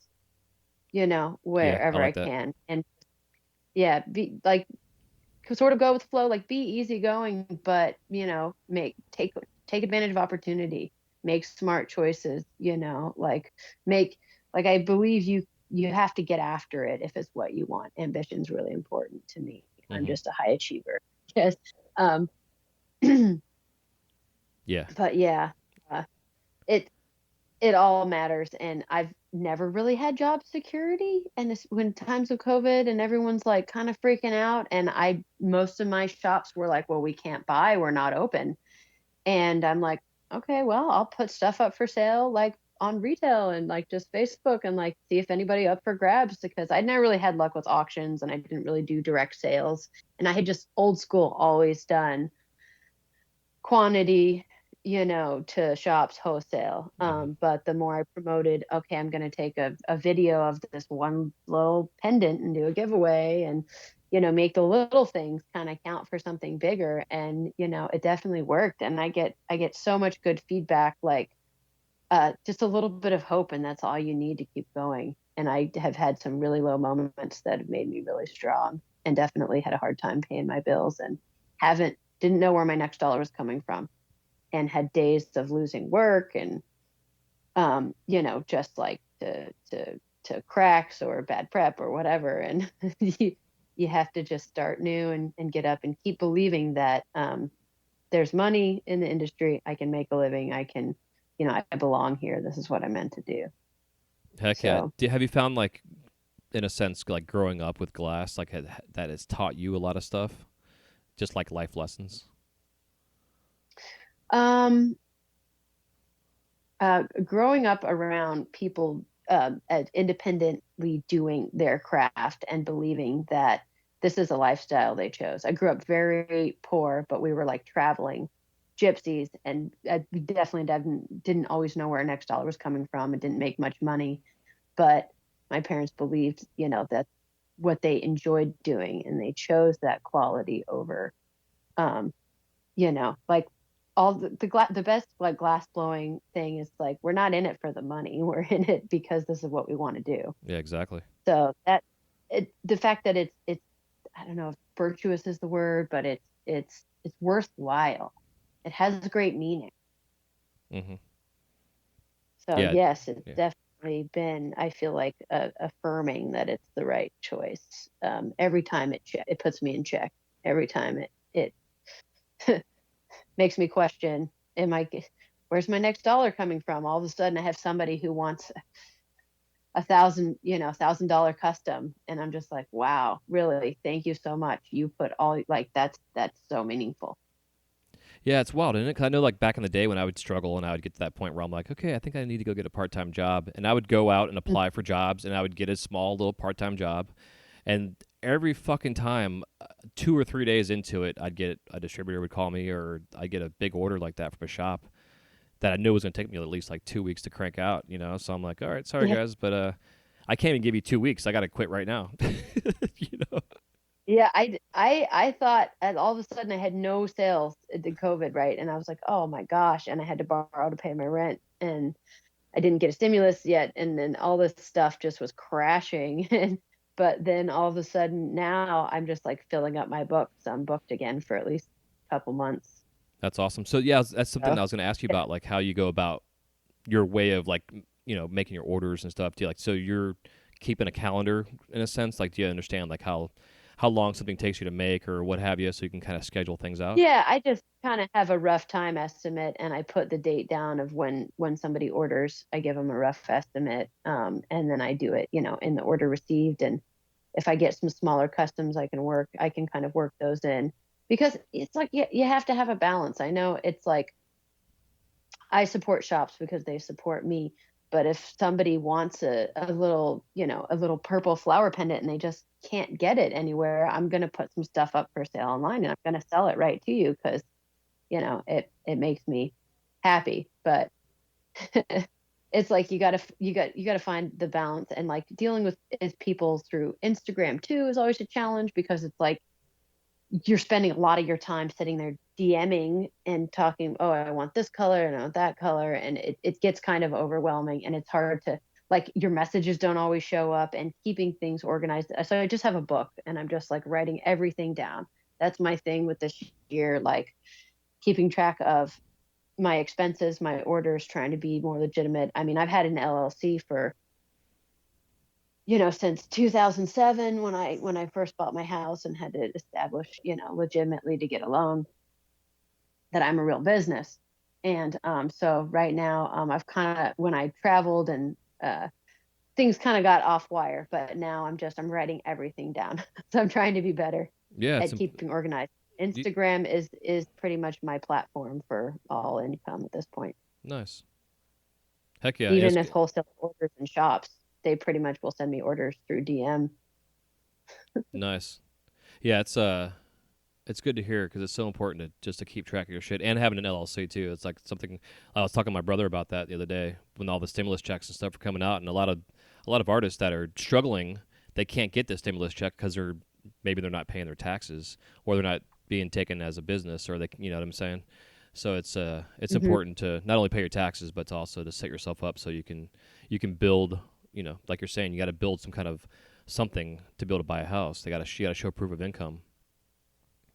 Yeah, I wherever I like that. can. And yeah, be like sort of go with the flow, like be easygoing, but make take advantage of opportunity, make smart choices, like make like I believe you have to get after it if it's what you want. Ambition's really important to me. I'm Hmm. just a high achiever. Yes. Um, Yeah. but yeah, uh, it it all matters. And I've never really had job security. And when times of COVID and everyone's like kind of freaking out, and most of my shops were like, well, we can't buy, we're not open. And I'm like, okay, well, I'll put stuff up for sale like on retail and like just Facebook and like see if anybody up for grabs, because I never really had luck with auctions and I didn't really do direct sales. And I had just old school always done quantity, to shops wholesale. Hmm. But the more I promoted, okay, I'm going to take a video of this one little pendant and do a giveaway and, make the little things kind of count for something bigger. And, it definitely worked. And I get so much good feedback, like just a little bit of hope. And that's all you need to keep going. And I have had some really low moments that have made me really strong, and definitely had a hard time paying my bills and didn't know where my next dollar was coming from, and had days of losing work and just like to cracks or bad prep or whatever. And you have to just start new and get up and keep believing that there's money in the industry. I can make a living. I can, I belong here. This is what I'm meant to do. Heck yeah. So Have you found like, in a sense, like growing up with glass, like that has taught you a lot of stuff, just like life lessons? um growing up around people independently doing their craft and believing that this is a lifestyle they chose. I grew up very poor, but we were like traveling gypsies, and we definitely didn't always know where our next dollar was coming from. It didn't make much money, but my parents believed, that what they enjoyed doing, and they chose that quality over um, like all the best like glass blowing thing is like we're not in it for the money. We're in it because this is what we want to do. Yeah, exactly. So the fact that it's I don't know if virtuous is the word, but it's worthwhile. It has great meaning. Hmm. So Yeah. yes, it's Yeah. definitely been, I feel like, affirming that it's the right choice. Every time it puts me in check. Every time it makes me question, am I where's my next dollar coming from? All of a sudden I have somebody who wants $1,000 custom, and I'm just like, wow, really, thank you so much. You put all, like, that's so meaningful. Yeah, it's wild, isn't it? 'Cause I know, like back in the day when I would struggle and I would get to that point where I'm like, okay, I think I need to go get a part-time job, and I would go out and Mm. apply for jobs, and I would get a small little part-time job, and every fucking time, 2 or 3 days into it, I'd get a distributor would call me, or I'd get a big order like that from a shop that I knew was going to take me at least like 2 weeks to crank out. So I'm like, all right, sorry Yeah. guys, but I can't even give you 2 weeks. I got to quit right now. you know? Yeah, I thought, and all of a sudden I had no sales at the COVID, right? And I was like, oh my gosh, and I had to borrow to pay my rent, and I didn't get a stimulus yet, and then all this stuff just was crashing. And but then all of a sudden now I'm just like filling up my books. I'm booked again for at least a couple months. That's awesome. So yeah, that's something So I was going to ask you yeah. about, like how you go about your way of like making your orders and stuff. Do you like so you're keeping a calendar in a sense? Like, do you understand like how long something takes you to make or what have you, so you can kind of schedule things out? Yeah, I just kind of have a rough time estimate, and I put the date down of when somebody orders. I give them a rough estimate, and then I do it, in the order received. And if I get some smaller customs I can kind of work those in, because it's like you have to have a balance. I know it's like I support shops because they support me, But if somebody wants a little, a little purple flower pendant and they just can't get it anywhere, I'm going to put some stuff up for sale online and I'm going to sell it right to you because, it makes me happy. But it's like you got to find the balance, and like dealing with people through Instagram too is always a challenge because it's like you're spending a lot of your time sitting there DMing and talking, oh, I want this color and I want that color. And it gets kind of overwhelming and it's hard to, like, your messages don't always show up, and keeping things organized. So I just have a book and I'm just like writing everything down. That's my thing with this year, like keeping track of my expenses, my orders, trying to be more legitimate. I mean, I've had an LLC for, since 2007 when I first bought my house and had to establish, legitimately to get a loan that I'm a real business. And so right now, I've kind of, when I traveled and things kind of got off wire, but now I'm writing everything down. So I'm trying to be better Yeah, at keeping organized. you- Instagram is pretty much my platform for all income at this point. nice. Heck yeah. Even if wholesale orders in shops, they pretty much will send me orders through DM. Nice. Yeah, it's good to hear because it's so important to keep track of your shit and having an LLC too. It's like something I was talking to my brother about that the other day when all the stimulus checks and stuff are coming out, and a lot of artists that are struggling, they can't get the stimulus check because maybe they're not paying their taxes or they're not being taken as a business, or you know what I'm saying. So it's important to not only pay your taxes but to also to set yourself up so you can build, like you're saying, you got to build some kind of something to be able to buy a house. You got to show proof of income.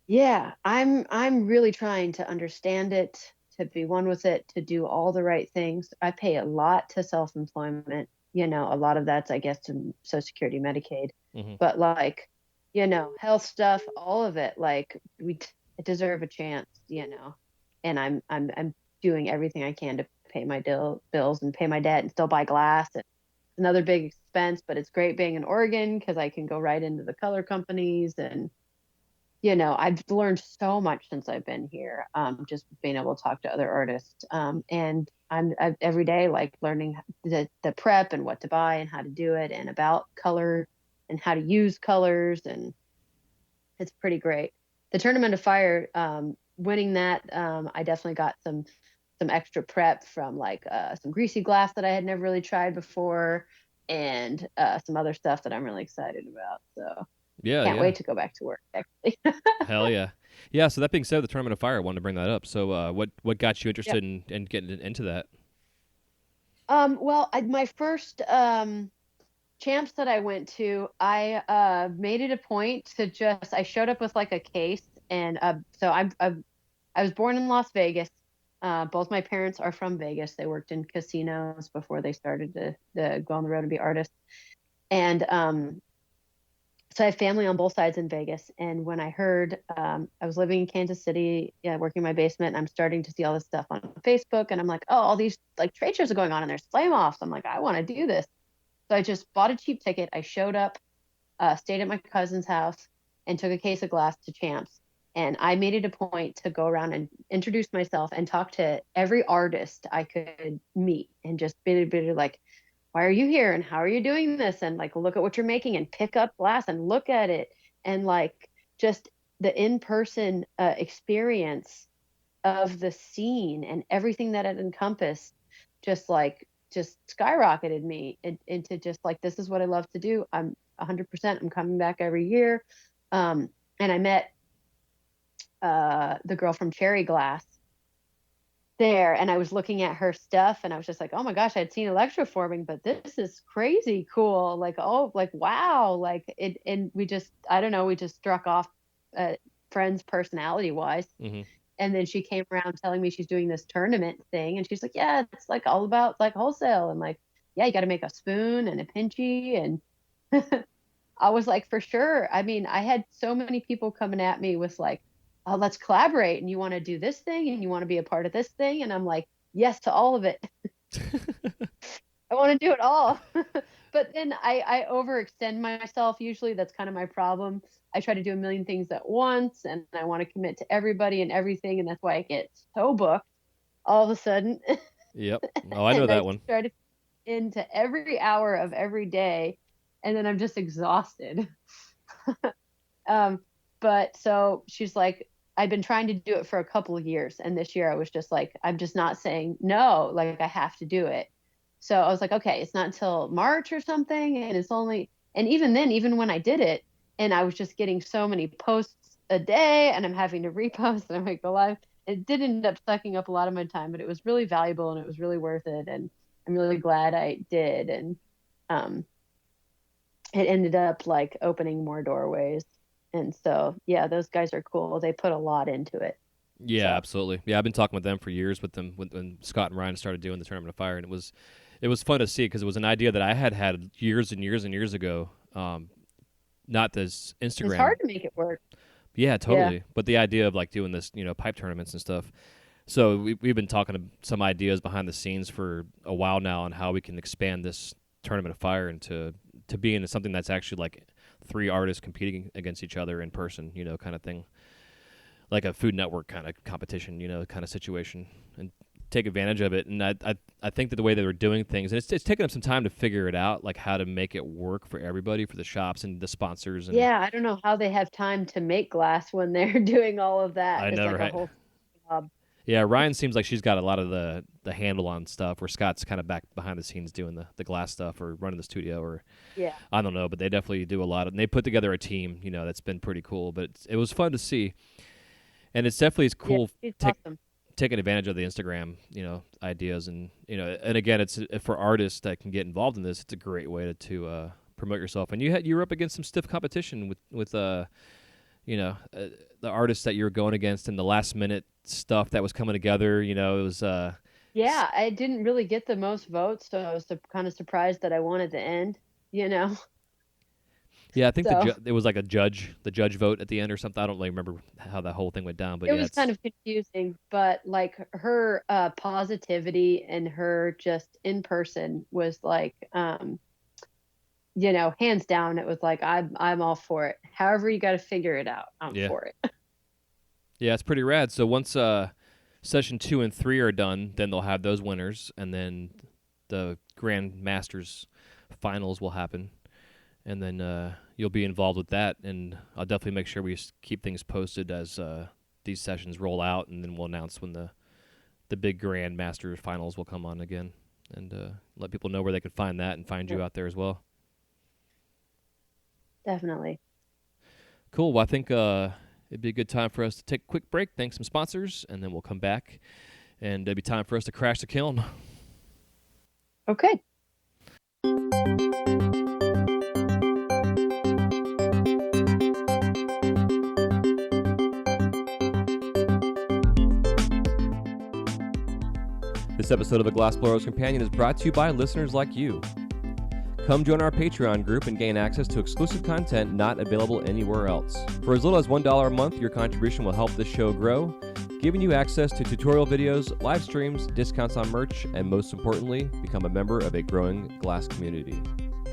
Yeah, I'm really trying to understand it, to be one with it, to do all the right things. I pay a lot to self-employment. A lot of that's, I guess, to Social Security, Medicaid, Hmm. but like, health stuff, all of it. Like deserve a chance, and I'm doing everything I can to pay my bills and pay my debt and still buy glass. And another big expense, but it's great being in Oregon because I can go right into the color companies. And I've learned so much since I've been here, just being able to talk to other artists. And I'm every day like learning the prep and what to buy and how to do it and about color and how to use colors. And it's pretty great. The Tournament of Fire, winning that, I definitely got some extra prep from like some greasy glass that I had never really tried before, and some other stuff that I'm really excited about. So Yeah, can't yeah. wait to go back to work, actually. Hell yeah. Yeah, so that being said, the Tournament of Fire, I wanted to bring that up. So what got you Yep. interested in getting into that? Well, my first champs that I went to, I made it a point to I showed up with like a case, and so I was born in Las Vegas. Both my parents are from Vegas. They worked in casinos before they started to go on the road and be artists. And so I have family on both sides in Vegas. And when I heard, I was living in Kansas City, yeah, working in my basement, and I'm starting to see all this stuff on Facebook, and I'm like, oh, all these like trade shows are going on, and there's flame offs. I'm like, I want to do this. So I just bought a cheap ticket. I showed up, stayed at my cousin's house, and took a case of glass to Champs. And I made it a point to go around and introduce myself and talk to every artist I could meet, and just bit like, why are you here and how are you doing this, and like look at what you're making and pick up glass and look at it, and like just the in-person experience of the scene and everything that it encompassed just skyrocketed me into just like, this is what I love to do. I'm 100%, I'm coming back every year. And I met the girl from Cherry Glass there, and I was looking at her stuff and I was just like, oh my gosh, I'd seen electroforming, but this is crazy cool. Like, oh, like, wow. Like it, and we just, I don't know, we just struck off, friends personality wise. Hmm. And then she came around telling me she's doing this tournament thing, and she's like, yeah, it's like all about like wholesale, and like, yeah, you got to make a spoon and a pinchy. And I was like, for sure. I mean, I had so many people coming at me with like, oh, let's collaborate, and you want to do this thing and you want to be a part of this thing, and I'm like, yes to all of it. I want to do it all. But then I overextend myself. Usually that's kind of my problem. I try to do a million things at once, and I want to commit to everybody and everything. And that's why I get so booked all of a sudden. Yep. Oh, I know And I that one. try to, into every hour of every day, and then I'm just exhausted. But so she's like, I've been trying to do it for a couple of years, and this year I was just like, I'm just not saying no, like I have to do it. So I was like, okay, it's not until March or something, and it's only, and even then, even when I did it, and I was just getting so many posts a day, and I'm having to repost, and I'm like, go live. It did end up sucking up a lot of my time, but it was really valuable and it was really worth it, and I'm really glad I did. And um, it ended up like opening more doorways. And so, yeah, those guys are cool. They put a lot into it. Yeah, So, absolutely. Yeah, I've been talking with them for years with them when Scott and Ryan started doing the Tournament of Fire, and it was fun to see because it was an idea that I had years and years and years ago. Not this it's Instagram. hard to make it work. Yeah, Yeah. totally. But the idea of like doing this, pipe tournaments and stuff. So we've been talking to some ideas behind the scenes for a while now on how we can expand this Tournament of Fire into to being something that's actually like three artists competing against each other in person, kind of thing, like a Food Network kind of competition, kind of situation, and take advantage of it. And I think that the way they were doing things, and it's taken them some time to figure it out, like how to make it work for everybody, for the shops and the sponsors. And Yeah. I don't know how they have time to make glass when they're doing all of that. I It's know, like a right? whole job. Yeah, Ryan seems like she's got a lot of the handle on stuff, where Scott's kind of back behind the scenes doing the glass stuff or running the studio, or Yeah. I don't know, but they definitely do a lot of. And they put together a team, that's been pretty cool. But it was fun to see, and it's definitely Yeah. cool She's awesome. taking advantage of the Instagram, ideas, and and again, it's for artists that can get involved in this. It's a great way to promote yourself. And you were up against some stiff competition with the artists that you were going against, and the last minute stuff that was coming together. It was Yeah. I didn't really get the most votes. So I was kind of surprised that I won at the end, you know? yeah, I think So it was like the judge vote at the end or something. I don't really remember how that whole thing went down, but it yeah, was kind it's of confusing, but like her positivity and her just in person was like hands down, it was like I'm all for it. However you got to figure it out, I'm yeah, for it. yeah, it's pretty rad. So once session 2 and 3 are done, then they'll have those winners, and then the Grand Masters finals will happen, and then you'll be involved with that. And I'll definitely make sure we keep things posted as these sessions roll out, and then we'll announce when the big Grand Masters finals will come on again, and let people know where they can find that and find you out there as well. Definitely. Cool. Well, I think it'd be a good time for us to take a quick break, thank some sponsors, and then we'll come back, and it'll be time for us to crash the kiln. Okay. This episode of The Glassblowers Companion is brought to you by listeners like you. Come join our Patreon group and gain access to exclusive content not available anywhere else. For as little as $1 a month, your contribution will help this show grow, giving you access to tutorial videos, live streams, discounts on merch, and most importantly, become a member of a growing glass community.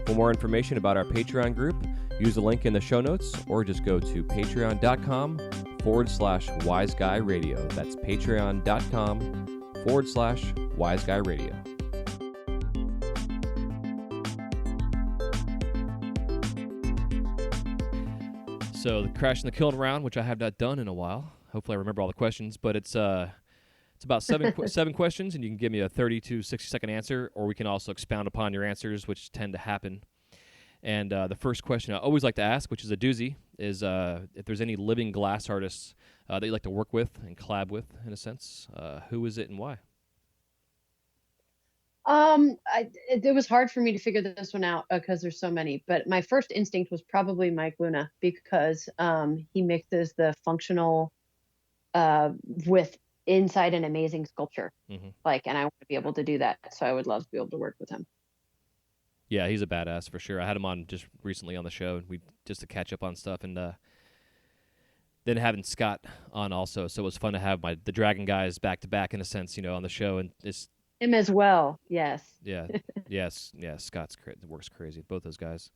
For more information about our Patreon group, use the link in the show notes or just go to patreon.com/WiseGuyRadio. That's patreon.com/WiseGuyRadio. So the crash and the kiln round, which I have not done in a while. Hopefully I remember all the questions, but it's about seven questions, and you can give me a 30 to 60-second answer, or we can also expound upon your answers, which tend to happen. And the first question I always like to ask, which is a doozy, is if there's any living glass artists that you like to work with and collab with, in a sense. Who is it and why? It was hard for me to figure this one out because there's so many, but my first instinct was probably Mike Luna because he mixes the functional with inside an amazing sculpture. Mm-hmm. And I want to be able to do that, so I would love to be able to work with him. Yeah, he's a badass for sure. I had him on just recently on the show, and just to catch up on stuff, and then having Scott on also, so it was fun to have the Dragon guys back to back in a sense, on the show, and it's him as well. Yes. Yeah. Yes. Scott's works crazy. Both those guys.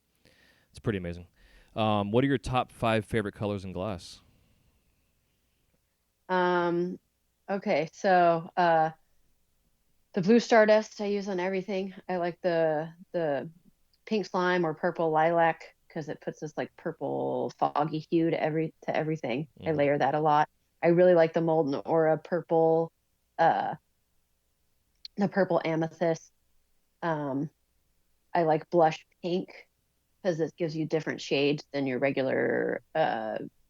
It's pretty amazing. What are your top 5 favorite colors in glass? Okay. So the The blue stardust I use on everything. I like the pink slime or purple lilac because it puts this like purple foggy hue to everything. I Hmm. layer that a lot. I really like the molten aura purple, uh, the purple amethyst. Um, I like blush pink because it gives you different shades than your regular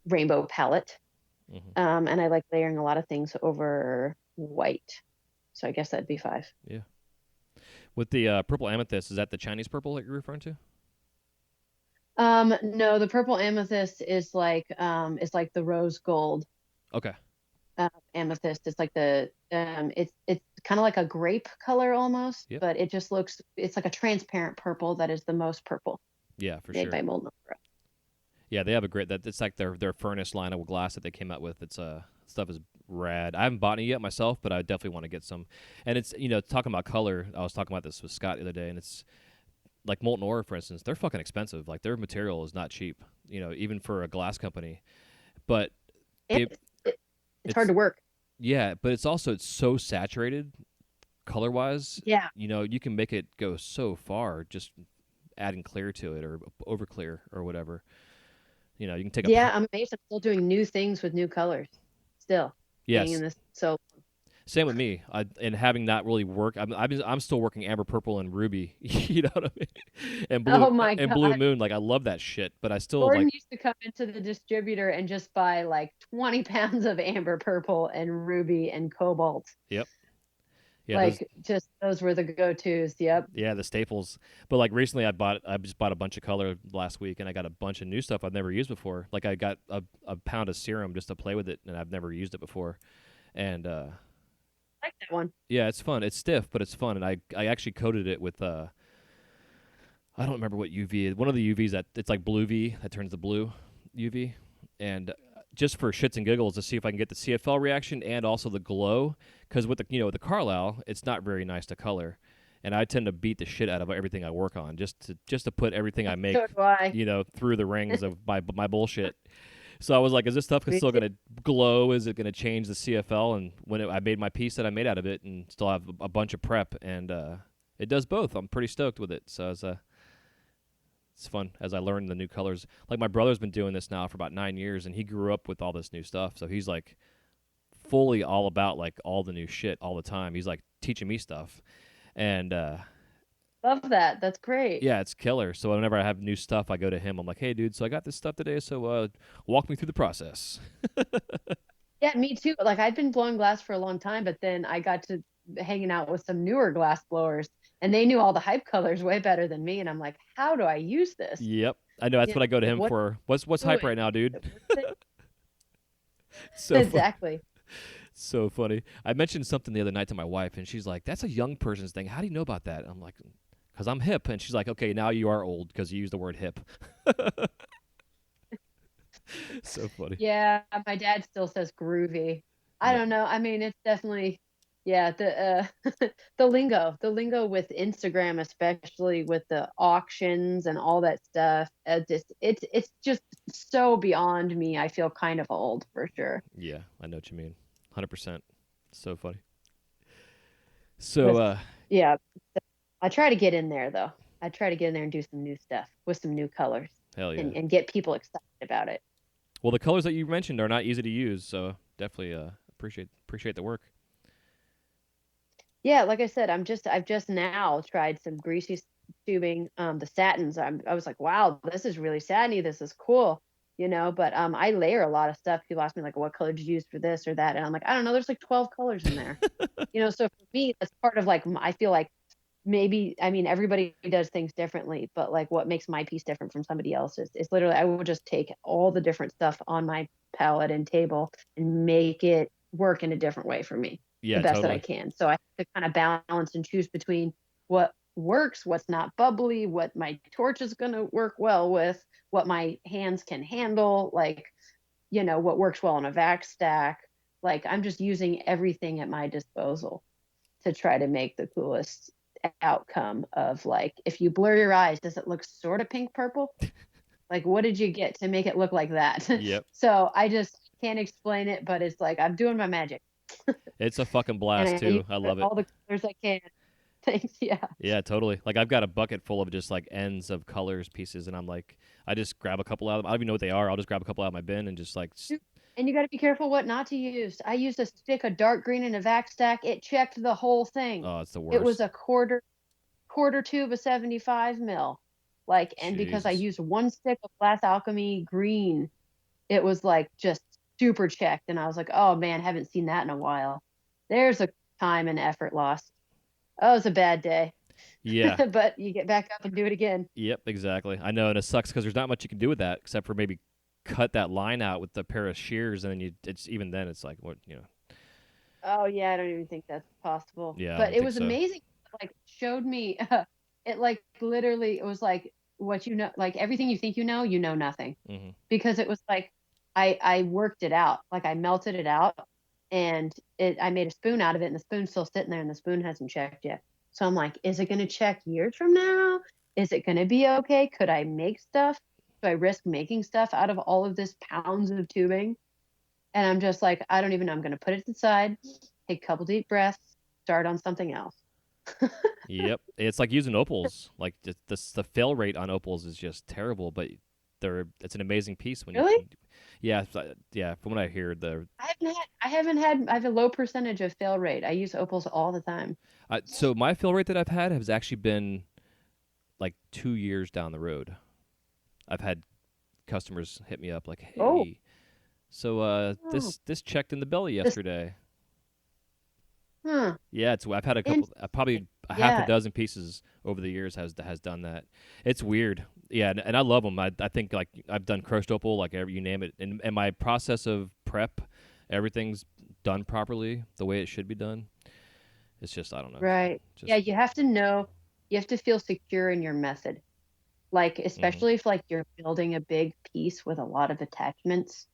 rainbow palette. Hmm. And I like layering a lot of things over white. So I guess that'd be five. Yeah. With the purple amethyst, is that the Chinese purple that you're referring to? No, the purple amethyst is like the rose gold Okay. amethyst. It's like it's kind of like a grape color almost, Yep. but it's like a transparent purple that is the most purple Yeah, for made sure. by Molden Opera. Yeah, they have a great that. It's like their furnace line of glass that they came out with. It's stuff is rad. I haven't bought any yet myself, but I definitely want to get some. And it's talking about color. I was talking about this with Scott the other day, and it's like molten ore, for instance. They're fucking expensive. Like their material is not cheap. Even for a glass company. But And they it's hard it's to work. yeah, but it's so saturated color wise. Yeah. You can make it go so far just adding clear to it or over clear or whatever. You can take a Yeah, I'm amazed I'm still doing new things with new colors. Still being in yes. this. So, Same with me. And having not really work, I'm still working amber, purple, and ruby. You know what I mean? And oh my blue God. moon. Like I love that shit, but I still like. Gordon used to come into the distributor and just buy like 20 pounds of amber purple and ruby and cobalt. Yep. Yeah. Those. Like just those were the go-tos. Yep. Yeah, the staples. But like recently, I just bought a bunch of color last week, and I got a bunch of new stuff I've never used before. Like I got a pound of serum just to play with it, and I've never used it before. And I like that one. yeah, it's fun. It's stiff, but it's fun. And I actually coated it with I don't remember what UV is. One of the UVs that it's like blue V that turns to blue UV, and just for shits and giggles to see if I can get the CFL reaction and also the glow, because with with the Carlisle, it's not very nice to color, and I tend to beat the shit out of everything I work on just to put everything I make So do I. through the rings of my bullshit. So I was like, is this stuff Me still too. gonna glow? Is it gonna change the CFL? And I made my piece that I made out of it, and still have a bunch of prep, and it does both. I'm pretty stoked with it. So it's fun as I learn the new colors. Like my brother's been doing this now for about 9 years, and he grew up with all this new stuff. So he's like fully all about like all the new shit all the time. He's like teaching me stuff, and Love that. That's great. yeah, it's killer. So whenever I have new stuff, I go to him. I'm like, hey, dude, so I got this stuff today. So walk me through the process. Yeah, me too. Like I'd been blowing glass for a long time, but then I got to hanging out with some newer glass blowers and they knew all the hype colors way better than me. And I'm like, how do I use this? Yep, I know that's You what I go to know, him what for. What's hype doing? right now, dude? Is it worth it? So fun. Exactly. So funny. I mentioned something the other night to my wife, and she's like, "That's a young person's thing. How do you know about that?" I'm like, "Cause I'm hip." And she's like, "Okay, now you are old because you used the word hip." So funny. Yeah, my dad still says groovy. I No. don't know. I mean, it's definitely yeah, the lingo with Instagram, especially with the auctions and all that stuff. It's just so beyond me. I feel kind of old for sure. Yeah, I know what you mean. 100%. So funny. So With yeah, I try to get in there though. I try to get in there and do some new stuff with some new colors hell yeah. and get people excited about it. Well, the colors that you mentioned are not easy to use, so definitely appreciate the work. Yeah, like I said, I've just now tried some greasy tubing, the satins. I was like, wow, this is really satiny. This is cool, But I layer a lot of stuff. People ask me like, what color did you use for this or that, and I'm like, I don't know. There's like 12 colors in there, So for me, that's part of like I feel like maybe I mean everybody does things differently, but like what makes my piece different from somebody else's is literally I will just take all the different stuff on my palette and table and make it work in a different way for me the Yeah, best that I totally. can. So I have to kind of balance and choose between what works, what's not bubbly, what my torch is going to work well with, what my hands can handle, like, what works well on a vac stack. Like I'm just using everything at my disposal to try to make the coolest outcome of like, if you blur your eyes, does it look sort of pink purple? Like, what did you get to make it look like that? Yep. So I just can't explain it, but it's like I'm doing my magic. It's a fucking and blast I use too. I love it. all the colors I can. Thanks. Yeah. Yeah, totally. Like I've got a bucket full of just like ends of colors pieces, and I'm like, I just grab a couple out of them. I don't even know what they are. I'll just grab a couple out of my bin and just like, And you got to be careful what not to use. I used a stick of dark green in a vac stack. It checked the whole thing. oh, it's the It was worst. a quarter tube of 75 mil. Like, and because I Jesus. used one stick of Glass Alchemy green, it was like just super checked. And I was like, oh man, haven't seen that in a while. There's a time and effort lost. Oh, it was a bad day. Yeah. But you get back up and do it again. Yep. Exactly. I know, and it sucks because there's not much you can do with that except for maybe cut that line out with the pair of shears, and then it's even then it's like what Oh yeah, I don't even think that's possible. Yeah, I But don't it think was so. amazing. Like showed me it like literally it was like what you know like everything you know nothing. Hmm. Because it was like I worked it out. Like I melted it out and I made a spoon out of it and the spoon's still sitting there and the spoon hasn't checked yet. So I'm like, is it gonna check years from now? Is it gonna be okay? Could I make stuff? Do I risk making stuff out of all of this pounds of tubing? And I'm just like, I don't even know. I'm going to put it aside, take a couple deep breaths, start on something else. Yep. It's like using opals. Like the fail rate on opals is just terrible, but it's an amazing piece when you Really? can. Yeah, yeah. From what I hear, I have a low percentage of fail rate. I use opals all the time. so my fill rate that I've had has actually been like 2 years down the road. I've had customers hit me up like, Oh, "Hey, so oh, this checked in the belly this, yesterday." huh, Yeah, I've had a couple, interesting. probably a half a Yeah, dozen pieces over the years has done that. It's weird. Yeah, and I love them. I think like I've done crushed opal, like every you name it, and my process of prep, everything's done properly the way it should be done. It's just I don't know, right. Yeah, just. you have to know, you have to feel secure in your method. Like, Hmm. especially if like you're building a big piece with a lot of attachments,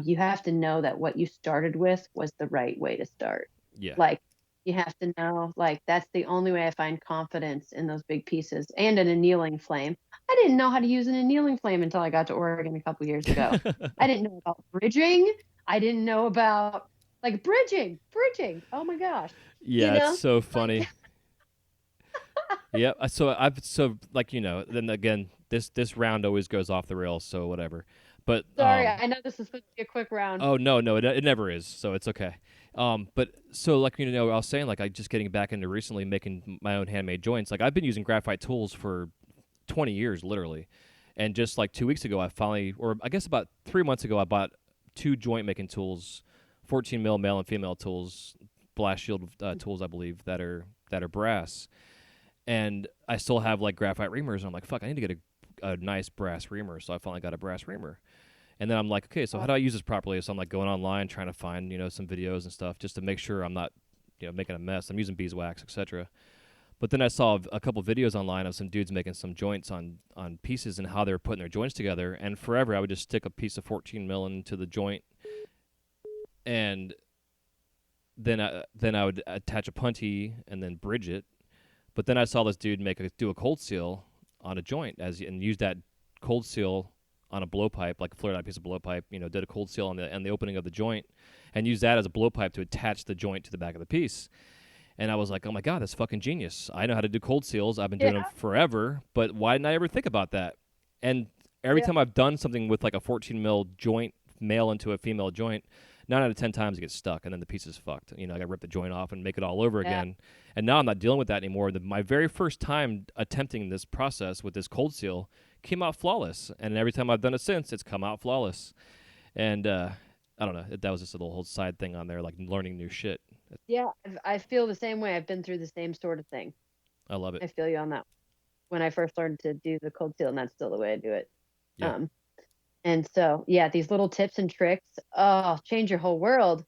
you have to know that what you started with was the right way to start. Yeah. Like you have to know, like that's the only way I find confidence in those big pieces and an annealing flame. I didn't know how to use an annealing flame until I got to Oregon a couple years ago. I didn't know about bridging. I didn't know about like bridging. Oh my gosh. You Yeah, it's know, so like funny. Yeah, so like then again this round always goes off the rails, so whatever. But sorry, I know this is supposed to be a quick round. oh no, it never is, so it's okay. But so like I was saying, like I just getting back into recently making my own handmade joints. Like I've been using graphite tools for 20 years, literally, and just like 2 weeks ago, I finally, or I guess about 3 months ago, I bought two joint making tools, 14 mil male and female tools, blast shield tools, I believe that are brass, and I still have like graphite reamers. And I'm like, fuck, I need to get a nice brass reamer. So I finally got a brass reamer. And then I'm like, okay, so how do I use this properly? So I'm like going online trying to find some videos and stuff just to make sure I'm not making a mess. I'm using beeswax, etc. But then I saw a couple videos online of some dudes making some joints on pieces and how they were putting their joints together. And forever I would just stick a piece of 14 mil into the joint, and then I would attach a puntee and then bridge it. But then I saw this dude do a cold seal on a joint and use that cold seal on a blowpipe, like a fluoride piece of blowpipe. Did a cold seal on the opening of the joint, and used that as a blowpipe to attach the joint to the back of the piece. And I was like, oh my god, that's fucking genius! I know how to do cold seals. I've been doing them Yeah, forever, but why didn't I ever think about that? And every yeah, time I've done something with like a 14 mil joint, male into a female joint, 9 out of 10 times it gets stuck, and then the piece is fucked. I got to rip the joint off and make it all over yeah. again. And now I'm not dealing with that anymore. My very first time attempting this process with this cold seal came out flawless, and every time I've done it since, it's come out flawless. And I don't know. That was just a little whole side thing on there, like learning new shit. Yeah, I feel the same way. I've been through the same sort of thing. I love it. I feel you on that. When I first learned to do the cold seal, and that's still the way I do it. Yeah. Um, and so yeah, these little tips and tricks, oh, change your whole world.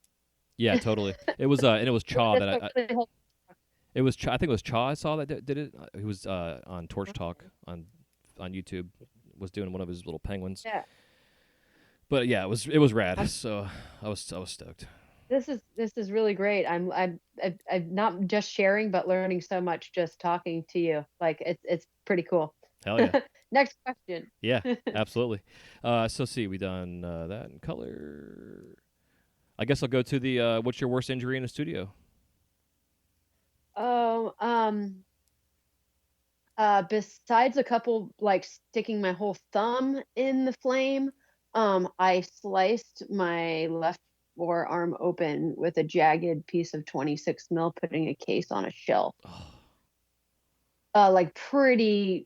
Yeah, totally. It was and it was Chaw That's that what really helped. it was I think it was Chaw I saw that did it. He was on Torch Talk on YouTube, was doing one of his little penguins. Yeah, But yeah, it was rad. I'm, So I was stoked. this is really great. I'm not just sharing, but learning so much just talking to you. Like it's pretty cool. Hell yeah. Next question. Yeah, absolutely. So see, we done that in color. I guess I'll go to the what's your worst injury in a studio? Oh, besides a couple like sticking my whole thumb in the flame, I sliced my left forearm open with a jagged piece of 26 mil, putting a case on a shelf. Like pretty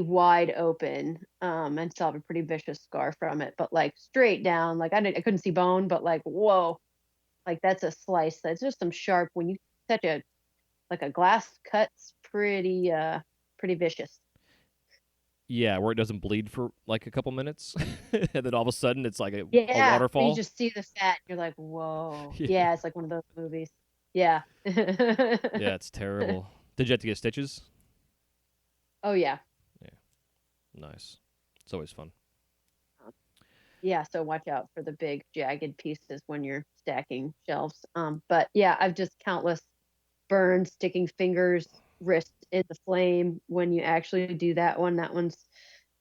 wide open, and still have a pretty vicious scar from it, but like straight down, like I couldn't see bone, but like whoa, like that's a slice. That's just some sharp. When you touch a like a glass cut's pretty vicious. Yeah, where it doesn't bleed for like a couple minutes, and then all of a sudden it's like a Yeah, you waterfall. just see the fat. You're like, whoa. Yeah, Yeah, it's like one of those movies. Yeah. yeah, it's terrible. Did you have to get stitches? Oh yeah. Yeah, nice. It's always fun. Yeah, so watch out for the big jagged pieces when you're stacking shelves. But yeah, I've just countless burns, sticking fingers, wrist in the flame. When you actually do that one, that one's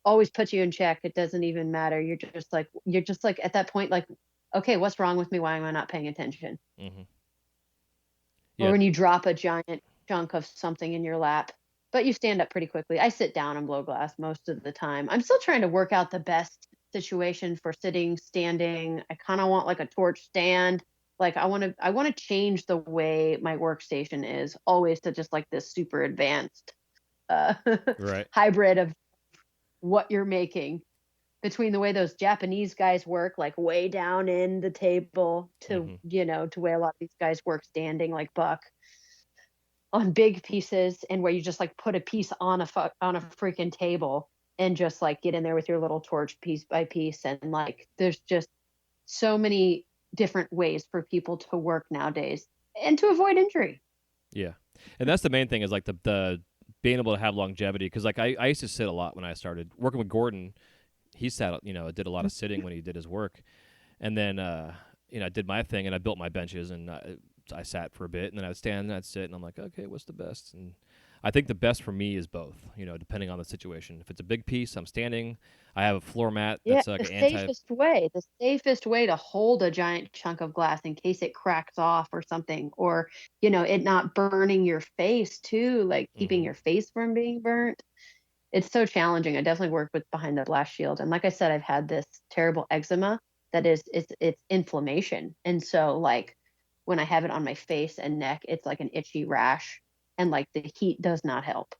always puts you in check. It doesn't even matter. You're just like at that point, like, okay, what's wrong with me? Why am I not paying attention? Hmm. Or Yeah. when you drop a giant chunk of something in your lap, but you stand up pretty quickly. I sit down and blow glass most of the time. I'm still trying to work out the best situation for sitting, standing. I kind of want like a torch stand. Like I want to change the way my workstation is always to just like this super advanced uh Right. hybrid of what you're making, between the way those Japanese guys work, like way down in the table, to, Hmm. to where a lot of these guys work standing like Buck on big pieces, and where you just like put a piece on on a freaking table and just like get in there with your little torch piece by piece. And like there's just so many different ways for people to work nowadays and to avoid injury. Yeah, and that's the main thing is like the being able to have longevity because like I used to sit a lot when I started working with Gordon. He sat, did a lot of sitting when he did his work, and then I did my thing and I built my benches and I sat for a bit and then I'd stand and I'd sit and I'm like, okay, what's the best? And I think the best for me is both, depending on the situation. If it's a big piece, I'm standing. I have a floor mat Yeah, that's like the an anti. safest way to hold a giant chunk of glass in case it cracks off or something, or, it not burning your face too, like keeping Hmm. your face from being burnt. It's so challenging. I definitely work with behind the blast shield. And like I said, I've had this terrible eczema that is, it's inflammation. And so like when I have it on my face and neck, it's like an itchy rash, and like the heat does not help.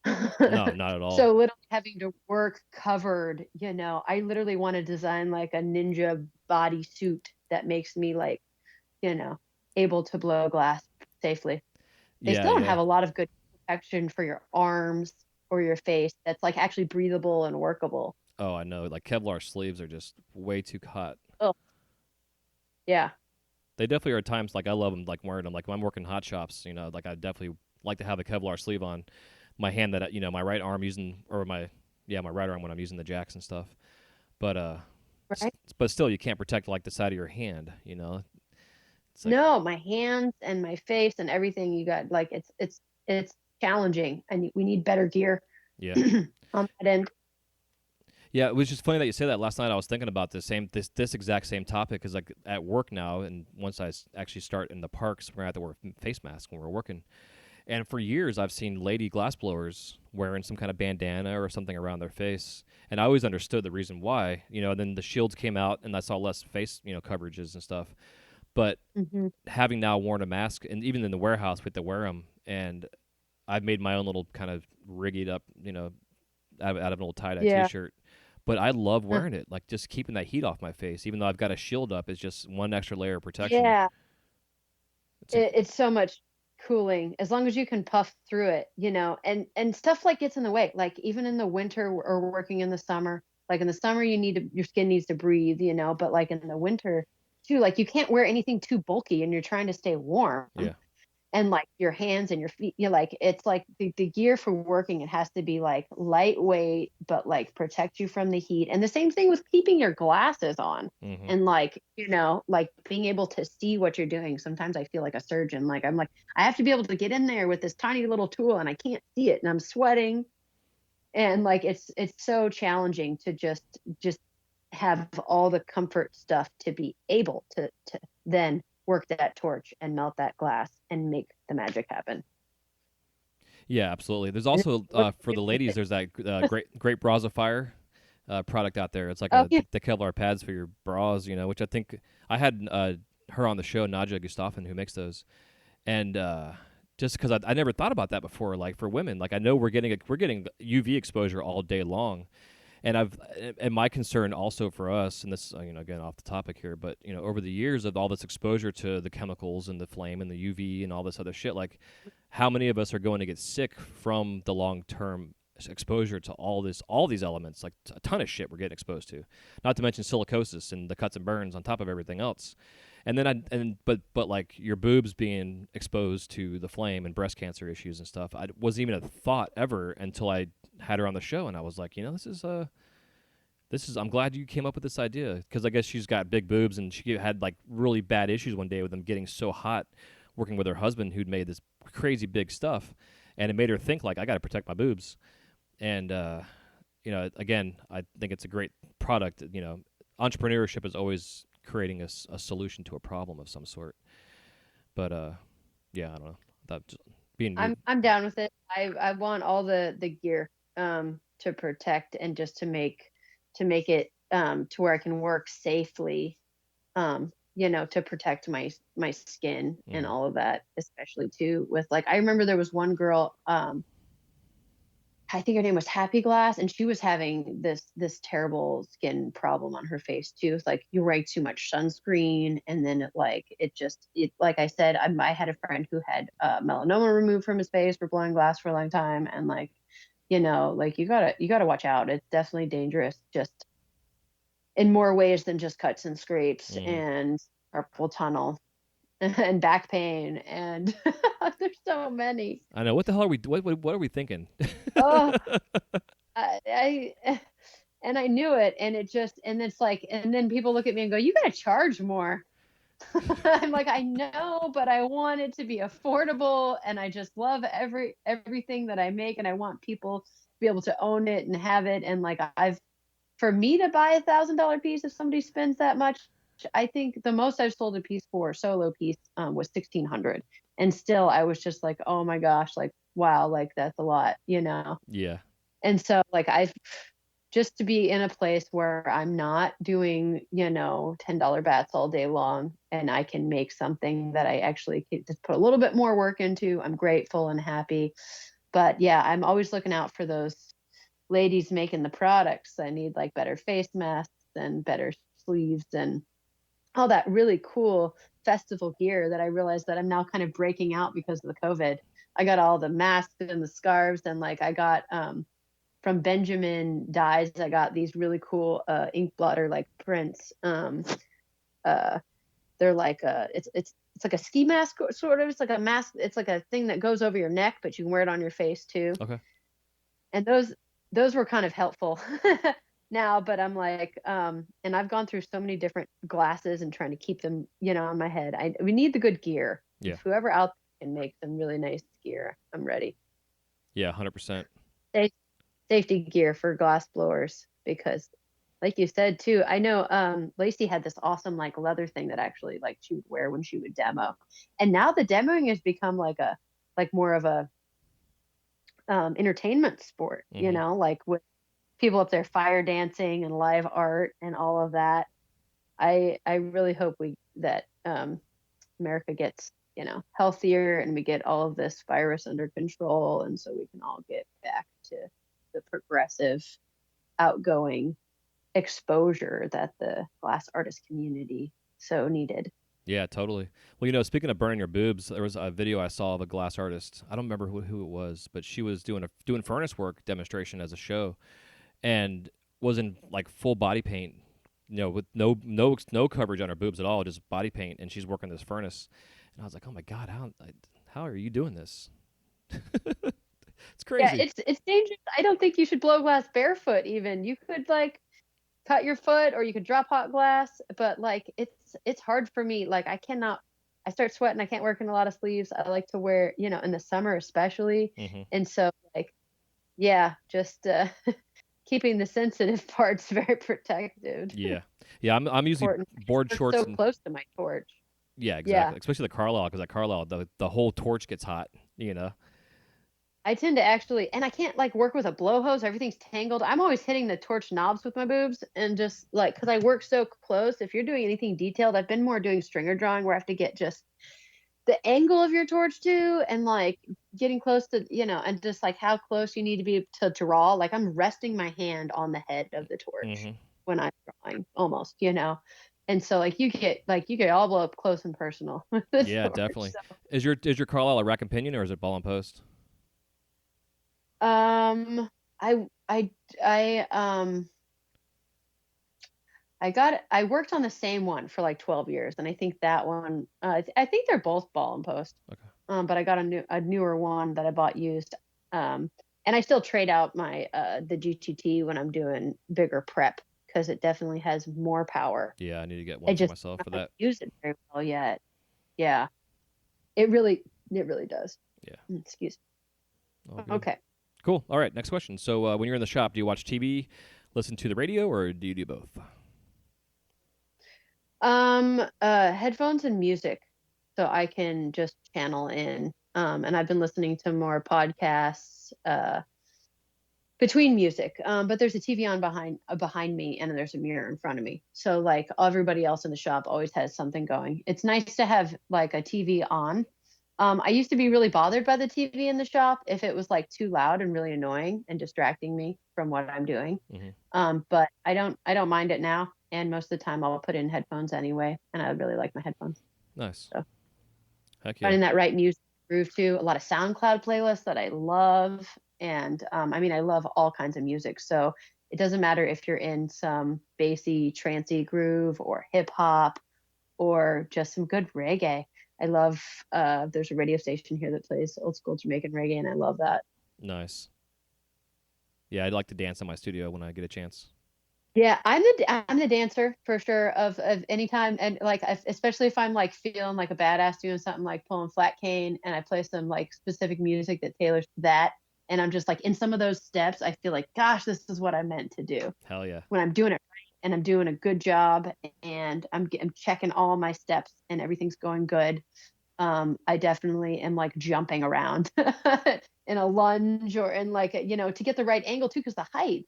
No, not at all. So literally having to work covered, I literally want to design like a ninja body suit that makes me like, you know, able to blow glass safely. They Yeah, still don't yeah. have a lot of good protection for your arms or your face that's like actually breathable and workable. Oh, I know. Like Kevlar sleeves are just way too hot. Oh, yeah. They definitely are at times like I love them, like wearing them. Like when I'm working hot shops, like I definitely like to have a Kevlar sleeve on my hand that my right arm using or my right arm when I'm using the jacks and stuff. But Right. but still you can't protect like the side of your hand. It's like No, my hands and my face and everything, you got like it's challenging, and we need better gear yeah. on that end. Yeah, it was just funny that you say that. Last night I was thinking about this exact same topic because like at work now, and once I actually start in the parks, we're gonna have to wear face masks when we're working. And for years, I've seen lady glassblowers wearing some kind of bandana or something around their face, and I always understood the reason why. And then the shields came out, and I saw less face coverages and stuff. But Hmm. having now worn a mask, and even in the warehouse, we have to wear them, and I've made my own little kind of riggied up, out of an old tie-dye Yeah. T-shirt. But I love wearing it, like just keeping that heat off my face. Even though I've got a shield up, it's just one extra layer of protection. Yeah. It's a It's so much cooling as long as you can puff through it, and stuff like gets in the way. Like even in the winter or working in the summer, like in the summer your skin needs to breathe, but like in the winter too, like you can't wear anything too bulky and you're trying to stay warm. yeah, And like your hands and your feet, like it's like the gear for working, it has to be like lightweight but like protect you from the heat. And the same thing with keeping your glasses on, hmm, and like like being able to see what you're doing. Sometimes I feel like a surgeon, like I'm like I have to be able to get in there with this tiny little tool and I can't see it and I'm sweating, and like it's so challenging to just have all the comfort stuff to be able to then work that torch and melt that glass and make the magic happen. Yeah, absolutely. There's And also what for the ladies, there's that great bras of fire product out there. It's like oh yeah. the Kevlar pads for your bras, which I think I had her on the show, Nadja Gustafin, who makes those, and just because I never thought about that before, like for women, like I know we're getting UV exposure all day long, and my concern also for us, and this again off the topic here, but over the years of all this exposure to the chemicals and the flame and the UV and all this other shit, like how many of us are going to get sick from the long term exposure to all these elements, like a ton of shit we're getting exposed to, not to mention silicosis and the cuts and burns on top of everything else. And then but like your boobs being exposed to the flame and breast cancer issues and stuff, I wasn't even a thought ever until I had her on the show, and I was like, this is I'm glad you came up with this idea, because I guess she's got big boobs, and she had like really bad issues one day with them getting so hot working with her husband who'd made this crazy big stuff, and it made her think like, I got to protect my boobs. And again, I think it's a great product. Entrepreneurship is always creating a solution to a problem of some sort. But yeah, I don't know. That just being weird. I'm down with it. I want all the gear to protect and just to make it to where I can work safely, to protect my skin and all of that, especially too with like I remember there was one girl, I think her name was Happy Glass, and she was having this terrible skin problem on her face too. It's like you wear too much sunscreen, and then it like I said, I had a friend who had melanoma removed from his face for blowing glass for a long time, and like like you gotta watch out. It's definitely dangerous, just in more ways than just cuts and scrapes and carpal tunnel and back pain, and there's so many. I know. What the hell are we? What are we thinking? Oh, I and I knew it, and it's like, and then people look at me and go, "You gotta charge more." I'm like, I know, but I want it to be affordable, and I just love everything that I make, and I want people to be able to own it and have it, and like for me to buy $1,000 piece, if somebody spends that much, I think the most I've sold a piece for solo piece was 1,600, and still I was just like, oh my gosh, like wow, like that's a lot, Yeah. And so like I've just to be in a place where I'm not doing, $10 bats all day long, and I can make something that I actually can just put a little bit more work into. I'm grateful and happy. But yeah, I'm always looking out for those ladies making the products. I need like better face masks and better sleeves and all that really cool festival gear that I realized that I'm now kind of breaking out because of the COVID. I got all the masks and the scarves, and like I got from Benjamin Dyes, I got these really cool ink blotter like prints. They're like it's like a ski mask sort of. It's like a mask. It's like a thing that goes over your neck, but you can wear it on your face too. Okay. And those were kind of helpful now, but I'm like, and I've gone through so many different glasses and trying to keep them, on my head. We need the good gear. Yeah. If whoever out there can make some really nice gear, I'm ready. Yeah, 100%. Safety gear for glass blowers, because like you said too, I know Lacey had this awesome like leather thing that actually like she would wear when she would demo, and now the demoing has become like more of a entertainment sport, like with people up there fire dancing and live art and all of that. I really hope that America gets healthier, and we get all of this virus under control, and so we can all get back to the progressive, outgoing exposure that the glass artist community so needed. Yeah, totally. Well, speaking of burning your boobs, there was a video I saw of a glass artist. I don't remember who it was, but she was doing furnace work demonstration as a show, and was in like full body paint, with no coverage on her boobs at all, just body paint, and she's working this furnace. And I was like, oh my god, how are you doing this? It's crazy. Yeah, it's dangerous. I don't think you should blow glass barefoot. Even you could like cut your foot, or you could drop hot glass, but like it's hard for me. Like I start sweating. I can't work in a lot of sleeves. I like to wear, in the summer especially. Mm-hmm. And so like, yeah, just keeping the sensitive parts very protected. Yeah. I'm using board shorts. So close to my torch. Yeah, Yeah. exactly. Especially the Carlisle, because at Carlisle, the whole torch gets hot. You know. I tend to actually, and I can't like work with a blow hose. Everything's tangled. I'm always hitting the torch knobs with my boobs and just like, because I work so close. If you're doing anything detailed, I've been more doing stringer drawing where I have to get just the angle of your torch too, and like getting close to, and just like how close you need to be to draw. Like I'm resting my hand on the head of the torch Hmm. when I'm drawing almost. And so like you get all blow up close and personal with the Yeah, torch. definitely. So Is your Carlisle a rack and pinion or is it ball and post? um I I worked on the same one for like 12 years, and I think that one I think they're both ball and post. Okay. But I got a newer one that I bought used. Um and I still trade out my the GTT when I'm doing bigger prep because it definitely has more power. Yeah, I need to get I one for just myself for haven't that. used it very well yet. Yeah. It really does. Yeah. Excuse All me. good. Okay. Cool. All right. Next question. So, when you're in the shop, do you watch TV, listen to the radio, or do you do both? Headphones and music, so I can just channel in. And I've been listening to more podcasts between music. But there's a TV on behind me, and then there's a mirror in front of me. So like everybody else in the shop always has something going. It's nice to have like a TV on. I used to be really bothered by the TV in the shop if it was like too loud and really annoying and distracting me from what I'm doing. Hmm. But I don't mind it now. And most of the time I'll put in headphones anyway, and I really like my headphones. Nice. So Heck yeah. finding that right music groove too. A lot of SoundCloud playlists that I love, and I mean I love all kinds of music. So it doesn't matter if you're in some bassy, trancey groove or hip hop or just some good reggae. I love. There's a radio station here that plays old school Jamaican reggae, and I love that. Nice. Yeah, I'd like to dance in my studio when I get a chance. Yeah, I'm the dancer for sure of any time, and like especially if I'm like feeling like a badass doing something like pulling flat cane, and I play some like specific music that tailors to that, and I'm just like in some of those steps I feel like gosh, this is what I meant to do Hell yeah. when I'm doing it right and I'm doing a good job, and I'm checking all my steps and everything's going good. I definitely am like jumping around in a lunge or in like to get the right angle too, because the height.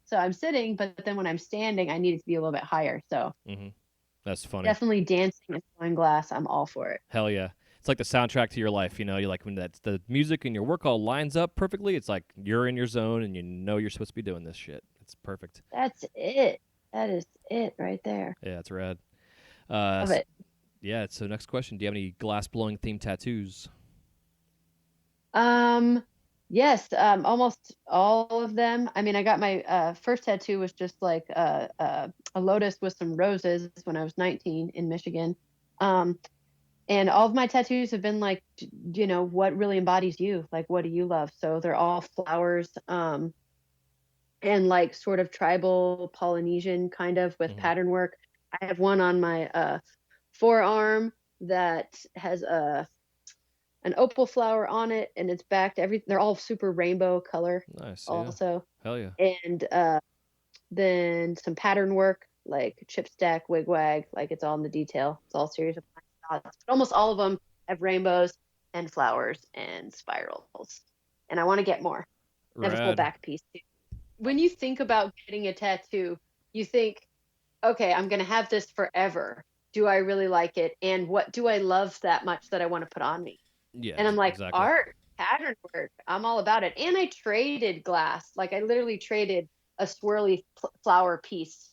So I'm sitting, but then when I'm standing, I need it to be a little bit higher. So Hmm. That's funny. definitely dancing and throwing glass. I'm all for it. Hell yeah. It's like the soundtrack to your life. You like when the music and your work all lines up perfectly. It's like you're in your zone and you know you're supposed to be doing this shit. It's perfect. That's it. That is it right there. Yeah, it's rad. Love it. Yeah. So next question: do you have any glass blowing themed tattoos? Um, yes, almost all of them. I mean, I got my first tattoo was just like a lotus with some roses when I was 19 in Michigan. Um, and all of my tattoos have been like, what really embodies you? Like, what do you love? So they're all flowers, and like sort of tribal Polynesian kind of with Hmm. pattern work. I have one on my forearm that has an opal flower on it, and it's backed they're all super rainbow color Nice. Yeah. also. Hell yeah. And then some pattern work like chip stack, wigwag, like it's all in the detail. It's all series of dots. But almost all of them have rainbows and flowers and spirals. And I want to get more. I have a full Rad. back piece too. When you think about getting a tattoo, you think, okay, I'm going to have this forever. Do I really like it? And what do I love that much that I want to put on me? Yeah. And I'm like, Exactly. art, pattern work, I'm all about it. And I traded glass. Like I literally traded a swirly flower piece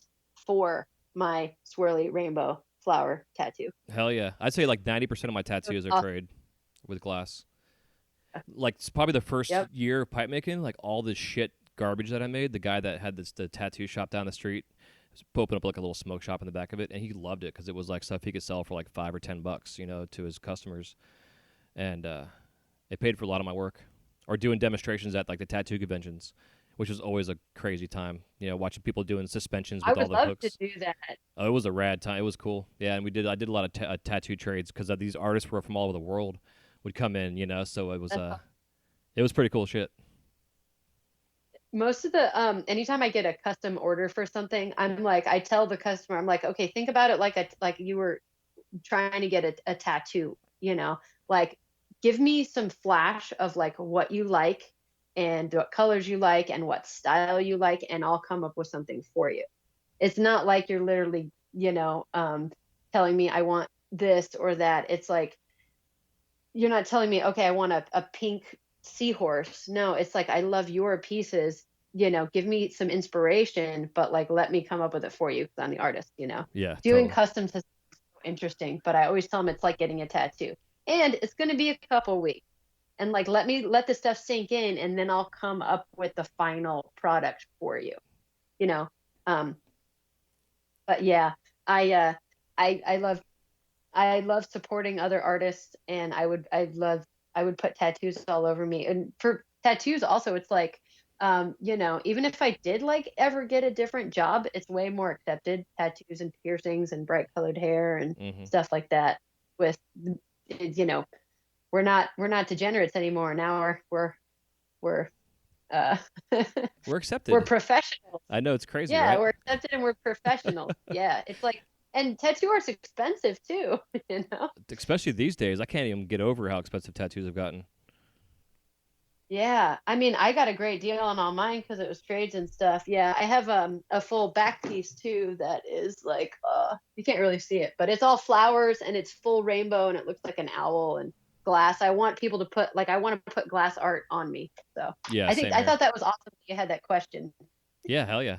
for my swirly rainbow flower tattoo. Hell yeah. I'd say like 90% of my It was tattoos are awesome. trade with glass. Like it's probably the first Yep. year of pipe making, like all this shit garbage that I made. The guy that had the tattoo shop down the street was opened up like a little smoke shop in the back of it, and he loved it because it was like stuff he could sell for like $5 or $10, to his customers, and it paid for a lot of my work. Or doing demonstrations at like the tattoo conventions, which was always a crazy time. Watching people doing suspensions I with all would the love to hooks. do that. Oh, it was a rad time. It was cool. Yeah, and I did a lot of tattoo trades because these artists were from all over the world would come in. So That's awesome. it was pretty cool shit. Most of the anytime I get a custom order for something, I'm like, I tell the customer, I'm like, okay, think about it like you were trying to get a tattoo, like give me some flash of like what you like and what colors you like and what style you like, and I'll come up with something for you. It's not like you're literally, telling me I want this or that. It's like you're not telling me, okay, I want a pink seahorse. No, it's like I love your pieces. Give me some inspiration, but like let me come up with it for you 'cause I'm the artist. Yeah, Doing totally. customs is so interesting, but I always tell them it's like getting a tattoo. And it's going to be a couple weeks. And like let the stuff sink in, and then I'll come up with the final product for you. You know. Um but yeah, I I love supporting other artists, and I would put tattoos all over me. And for tattoos also, it's like, even if I did like ever get a different job, it's way more accepted. Tattoos and piercings and bright colored hair and Hmm. stuff like that. With, you know, we're not degenerates anymore. Now we're uh We're we're accepted. professionals. I know, it's crazy, Yeah, right? we're accepted and we're professionals. Yeah, it's like, and tattoo art's expensive too. you know. Especially these days. I can't even get over how expensive tattoos have gotten. Yeah, I mean, I got a great deal on all mine because it was trades and stuff. Yeah, I have a full back piece too that is like, you can't really see it, but it's all flowers and it's full rainbow and it looks like an owl and glass. I want people to put like I want to put glass art on me. So Yeah, same I here. thought that was awesome that you had that question. Yeah, hell yeah.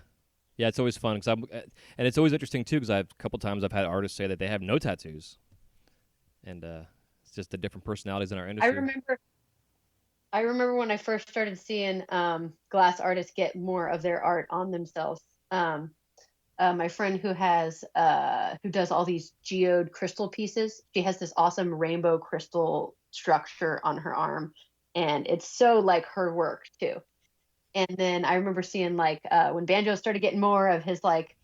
Yeah, it's always fun because and it's always interesting too because I've a couple times I've had artists say that they have no tattoos, and it's just the different personalities in our I industry. remember I remember when I first started seeing glass artists get more of their art on themselves. Um, my friend who does all these geode crystal pieces, she has this awesome rainbow crystal structure on her arm, and it's so like her work too. And then I remember seeing like when Banjo started getting more of his like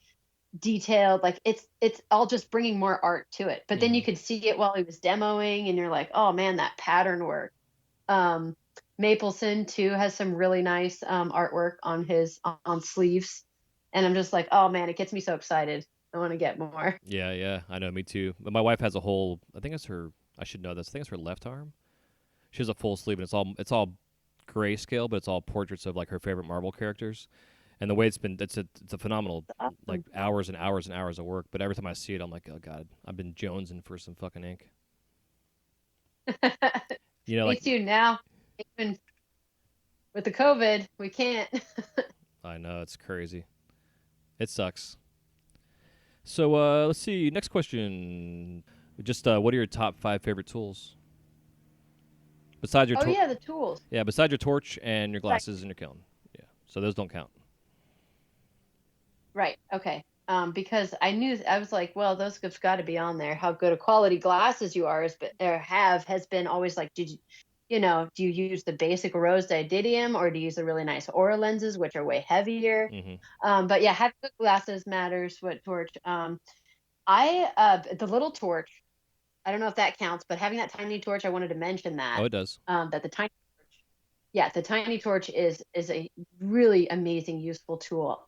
detailed, like it's all just bringing more art to it. But then Hmm. you could see it while he was demoing, and you're like, oh man, that pattern work. um, Mapleson too has some really nice artwork on his on sleeves, and I'm just like, oh man, it gets me so excited. I want to get more. Yeah, yeah, I know, me too. But my wife has a whole. I think it's her. I should know this. I think it's her left arm. She has a full sleeve, and it's all grayscale, but it's all portraits of like her favorite Marvel characters. And the way it's a phenomenal like Awesome. hours and hours and hours of work. But every time I see it, I'm like, oh god, I've been jonesing for some fucking ink. Me Like too. Now, even with the COVID, we can't. I know it's crazy. It sucks. So let's see. Next question. Just what are your top 5 favorite tools besides your Oh yeah, the tools. yeah, besides your torch and your Right. glasses and your kiln? Yeah. So those don't count. Right. Okay. Because I knew I was like, well, those have got to be on there. How good a quality glasses you are is, but or have has been always like, do you use the basic rose didymium or do you use the really nice Aura lenses, which are way heavier? Hmm. But yeah, having good glasses matters. What torch? The little torch. I don't know if that counts, but having that tiny torch, I wanted to mention Oh, that it does. that the tiny torch, yeah, the tiny torch is a really amazing, useful tool.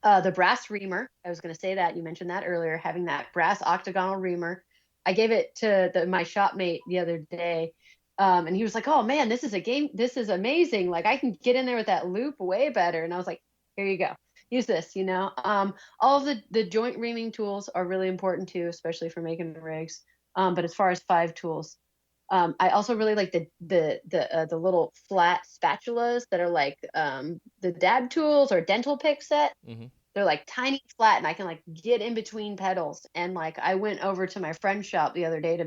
The brass reamer, I was going to say that you mentioned that earlier, having that brass octagonal reamer. I gave it to my shopmate the other day, and he was like, "Oh man, this is a game. This is amazing. Like I can get in there with that loop way better." And I was like, "Here you go. Use this." All of the joint reaming tools are really important too, especially for making rigs. But as far as 5 tools, I also really like the little flat spatulas that are like the dab tools or dental pick set. Hmm. They're like tiny flat and I can like get in between pedals. And like I went over to my friend's shop the other day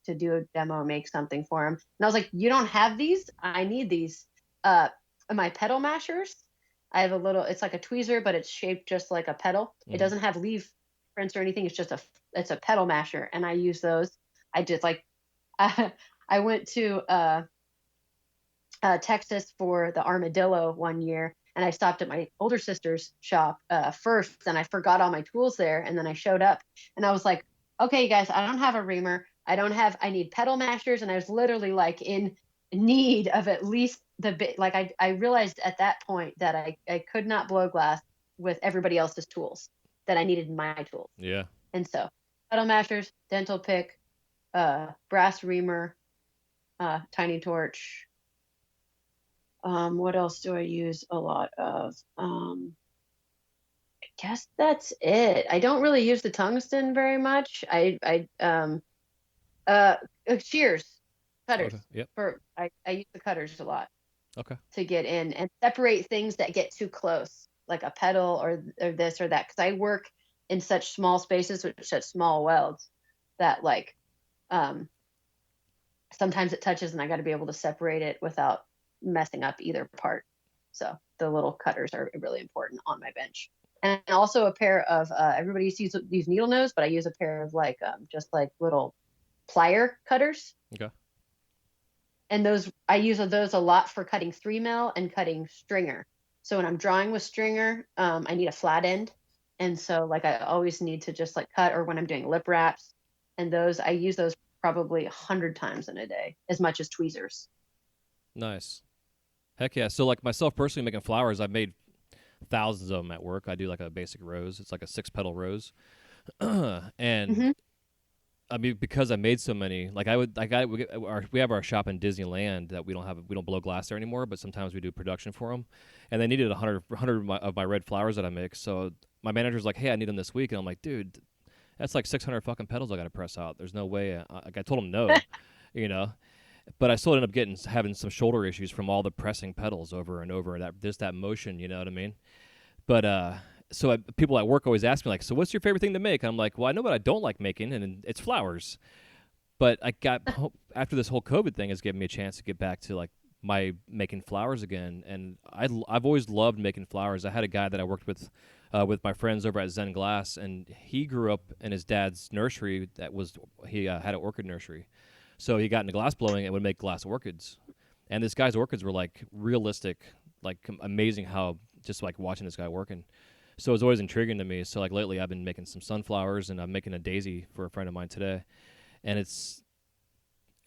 to do a demo, make something for him. And I was like, you don't have these? I need these. Uh my pedal mashers. I have a little, it's like a tweezer, but it's shaped just like a pedal. It Hmm. doesn't have leaf prints or anything. It's a pedal masher. And I use those. I did like I went to Texas for the armadillo one year, and I stopped at my older sister's shop first, and I forgot all my tools there, and then I showed up, and I was like, okay, you guys, I don't have a reamer, I need pedal mashers, and I was literally like in need of at least the bit. Like I realized at that point that I could not blow glass with everybody else's tools, that I needed my tools, Yeah. and so. Pedal mashers, dental pick, brass reamer, tiny torch. What else do I use a lot of? I guess that's it. I don't really use the tungsten very much. Uh, shears, cutters. Okay. Yep. I use the cutters a lot Okay. to get in and separate things that get too close, like a pedal or this or that. Because I work in such small spaces with such small welds that like um, sometimes it touches and I got to be able to separate it without messing up either part. So the little cutters are really important on my bench. And also a pair of everybody sees these needle nose, but I use a pair of like just like little plier cutters. Okay. And those I use those a lot for cutting 3 mil and cutting stringer. So when I'm drawing with stringer, I need a flat end, and so like I always need to just like cut, or when I'm doing lip wraps, and those I use those probably 100 times in a day, as much as tweezers. Nice. Heck yeah. So like myself personally making flowers, I've made thousands of them at work. I do like a basic rose. It's like a 6 petal rose. And Hmm. I mean, because I made so many, like I would, like we have our shop in Disneyland that we don't blow glass there anymore, but sometimes we do production for them, and they needed 100 of my red flowers that I make. So my manager's like, "Hey, I need them this week," and I'm like, "Dude, that's like 600 fucking petals I got to press out. There's no way." Like I told him no, you know, but I still ended up having some shoulder issues from all the pressing petals over and over, that motion, you know what I mean? But people at work always ask me like, "So what's your favorite thing to make?" I'm like, "Well, I know what I don't like making, and it's flowers." But I got after this whole COVID thing has given me a chance to get back to like my making flowers again, and I've always loved making flowers. I had a guy that I worked with my friends over at Zen Glass, and he grew up in his dad's nursery. He had an orchid nursery, so he got into glass blowing and would make glass orchids. And this guy's orchids were like realistic, like amazing how just like watching this guy working. So it's always intriguing to me. So like lately, I've been making some sunflowers, and I'm making a daisy for a friend of mine today. And it's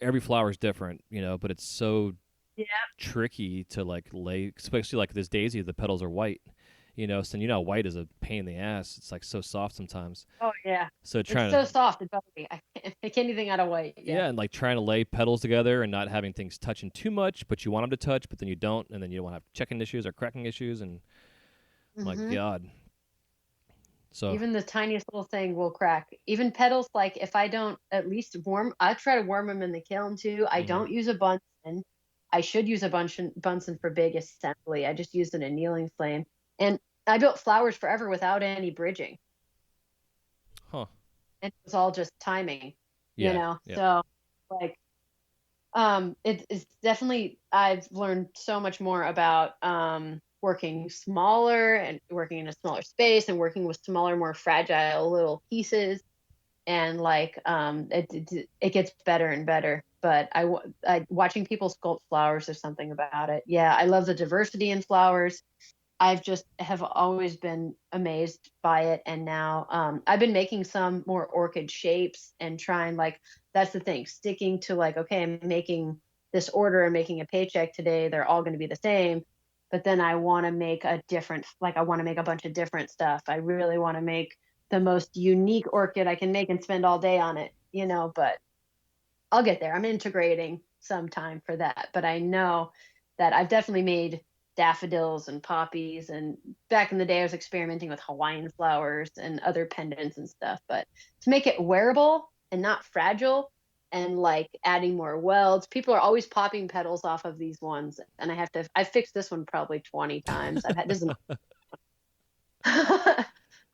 every flower is different, you know, but it's so Yeah. tricky to like lay, especially like this daisy. The petals are white, you know, so you know white is a pain in the ass. It's like so soft sometimes. Oh yeah. So It's trying so to soft and buttery. I can't make anything out of white. Yeah. yeah, and like trying to lay petals together and not having things touching too much, but you want them to touch, but then you don't, and then you don't want to have checking issues or cracking issues, and my Hmm. God. So Even the tiniest little thing will crack. Even petals, like if I don't at least I try to warm them in the kiln too. I hmm don't use a Bunsen. I should use a Bunsen for big assembly. I just used an annealing flame. And I built flowers forever without any bridging. huh. And it was all just timing, you Yeah, know? yeah. So like it's definitely I've learned so much more about working smaller and working in a smaller space and working with smaller, more fragile little pieces, and like it gets better and better. But I watching people sculpt flowers, there's something about it. Yeah, I love the diversity in flowers. I've just have always been amazed by it. And now I've been making some more orchid shapes and trying like that's the thing, sticking to like, okay, I'm making this order and making a paycheck today. They're all going to be the same. But then I want to make I want to make a bunch of different stuff. I really want to make the most unique orchid I can make and spend all day on it, you know, but I'll get there. I'm integrating some time for that. But I know that I've definitely made daffodils and poppies. And back in the day, I was experimenting with Hawaiian flowers and other pendants and stuff. But to make it wearable and not fragile, and like adding more welds, people are always popping petals off of these ones. And I fixed this one probably 20 times. I've had this is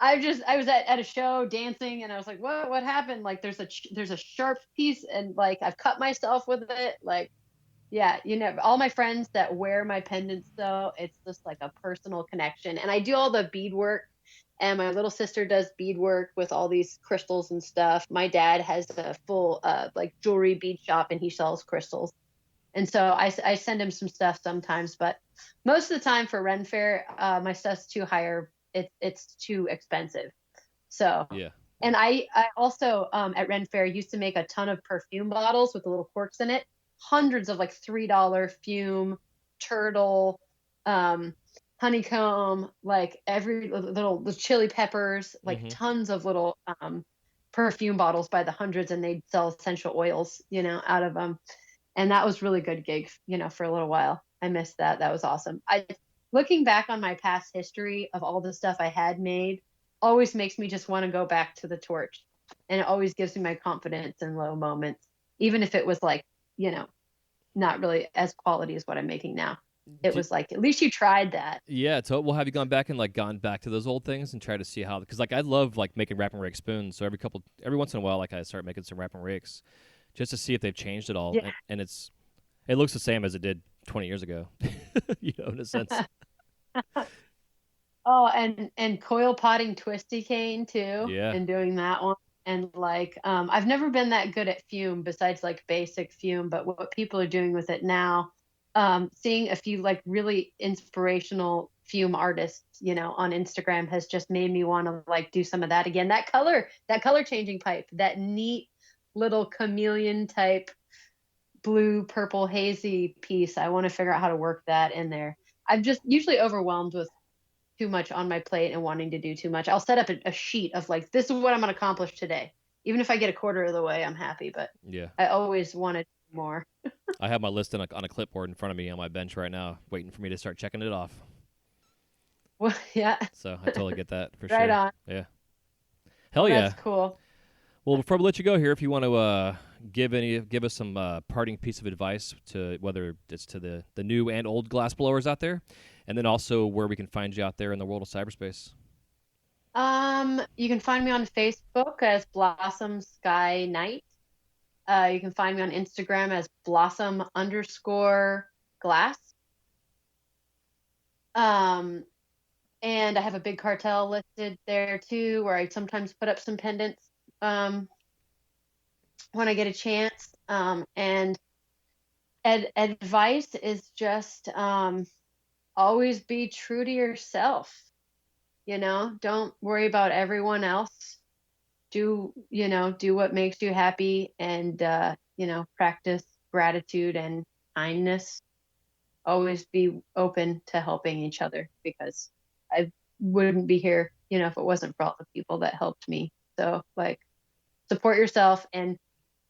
I was at a show dancing and I was like, what happened? Like there's a sharp piece and like I've cut myself with it. Like, yeah, you know, all my friends that wear my pendants though, it's just like a personal connection. And I do all the beadwork, and my little sister does beadwork with all these crystals and stuff. My dad has a full like jewelry bead shop and he sells crystals. And so I send him some stuff sometimes, but most of the time for Ren Fair, my stuff's too higher. It's too expensive. So, Yeah, and yeah. I also at Ren Fair used to make a ton of perfume bottles with the little corks in it, hundreds of like $3 fume, turtle, um, honeycomb, like every little the chili peppers, like hmm tons of little perfume bottles by the hundreds, and they'd sell essential oils, out of them. And that was really good gig, for a little while. I missed that. That was awesome. Looking back on my past history of all the stuff I had made always makes me just want to go back to the torch. And it always gives me my confidence in low moments, even if it was like, not really as quality as what I'm making now. It was like, at least you tried that. Yeah. So, well, have you gone back and like gone back to those old things and tried to see how? Because like I love like making wrap and rake spoons. So every once in a while, like I start making some wrap and rakes, just to see if they've changed at all. Yeah. And it looks the same as it did 20 years ago. In a sense. Oh, and coil potting twisty cane too. Yeah. And doing that one. And like, I've never been that good at fume besides like basic fume, but what people are doing with it now, seeing a few like really inspirational fume artists, on Instagram has just made me want to like do some of that again. That color changing pipe, that neat little chameleon type blue, purple, hazy piece. I want to figure out how to work that in there. I'm just usually overwhelmed with too much on my plate and wanting to do too much. I'll set up a sheet of like, this is what I'm going to accomplish today. Even if I get a quarter of the way, I'm happy. But yeah, I always wanted more. I have my list on a clipboard in front of me on my bench right now, waiting for me to start checking it off. Well, yeah. So I totally get that for Right sure. on. Yeah. Hell yeah. That's cool. Well, before we let you go here, if you want to give us some parting piece of advice to whether it's to the new and old glass blowers out there, and then also where we can find you out there in the world of cyberspace. You can find me on Facebook as Blossom Sky Night. You can find me on Instagram as Blossom_glass. And I have a big cartel listed there too, where I sometimes put up some pendants when I get a chance. And advice is just always be true to yourself. Don't worry about everyone else. Do what makes you happy, and practice gratitude and kindness. Always be open to helping each other, because I wouldn't be here, if it wasn't for all the people that helped me. So like, support yourself, and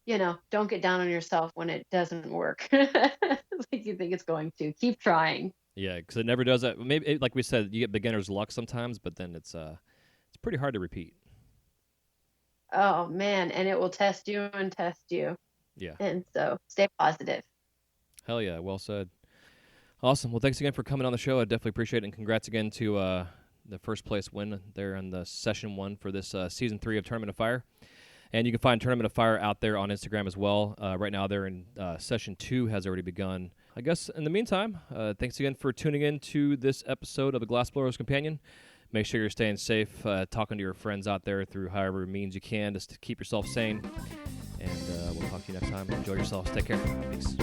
don't get down on yourself when it doesn't work like you think it's going to. Keep trying. Yeah, because it never does that. Maybe, like we said, you get beginner's luck sometimes, but then it's pretty hard to repeat. Oh man, and it will test you and test you. Yeah. And so stay positive. Hell yeah, well said. Awesome. Well, thanks again for coming on the show. I definitely appreciate it, and congrats again to the first place win there in the session 1 for this season 3 of Tournament of Fire. And you can find Tournament of Fire out there on Instagram as well. Right now they're in session 2 has already begun. I guess in the meantime, thanks again for tuning in to this episode of the Glassblower's Companion. Make sure you're staying safe, talking to your friends out there through however means you can, just to keep yourself sane. And we'll talk to you next time. Enjoy yourselves. Take care. Peace.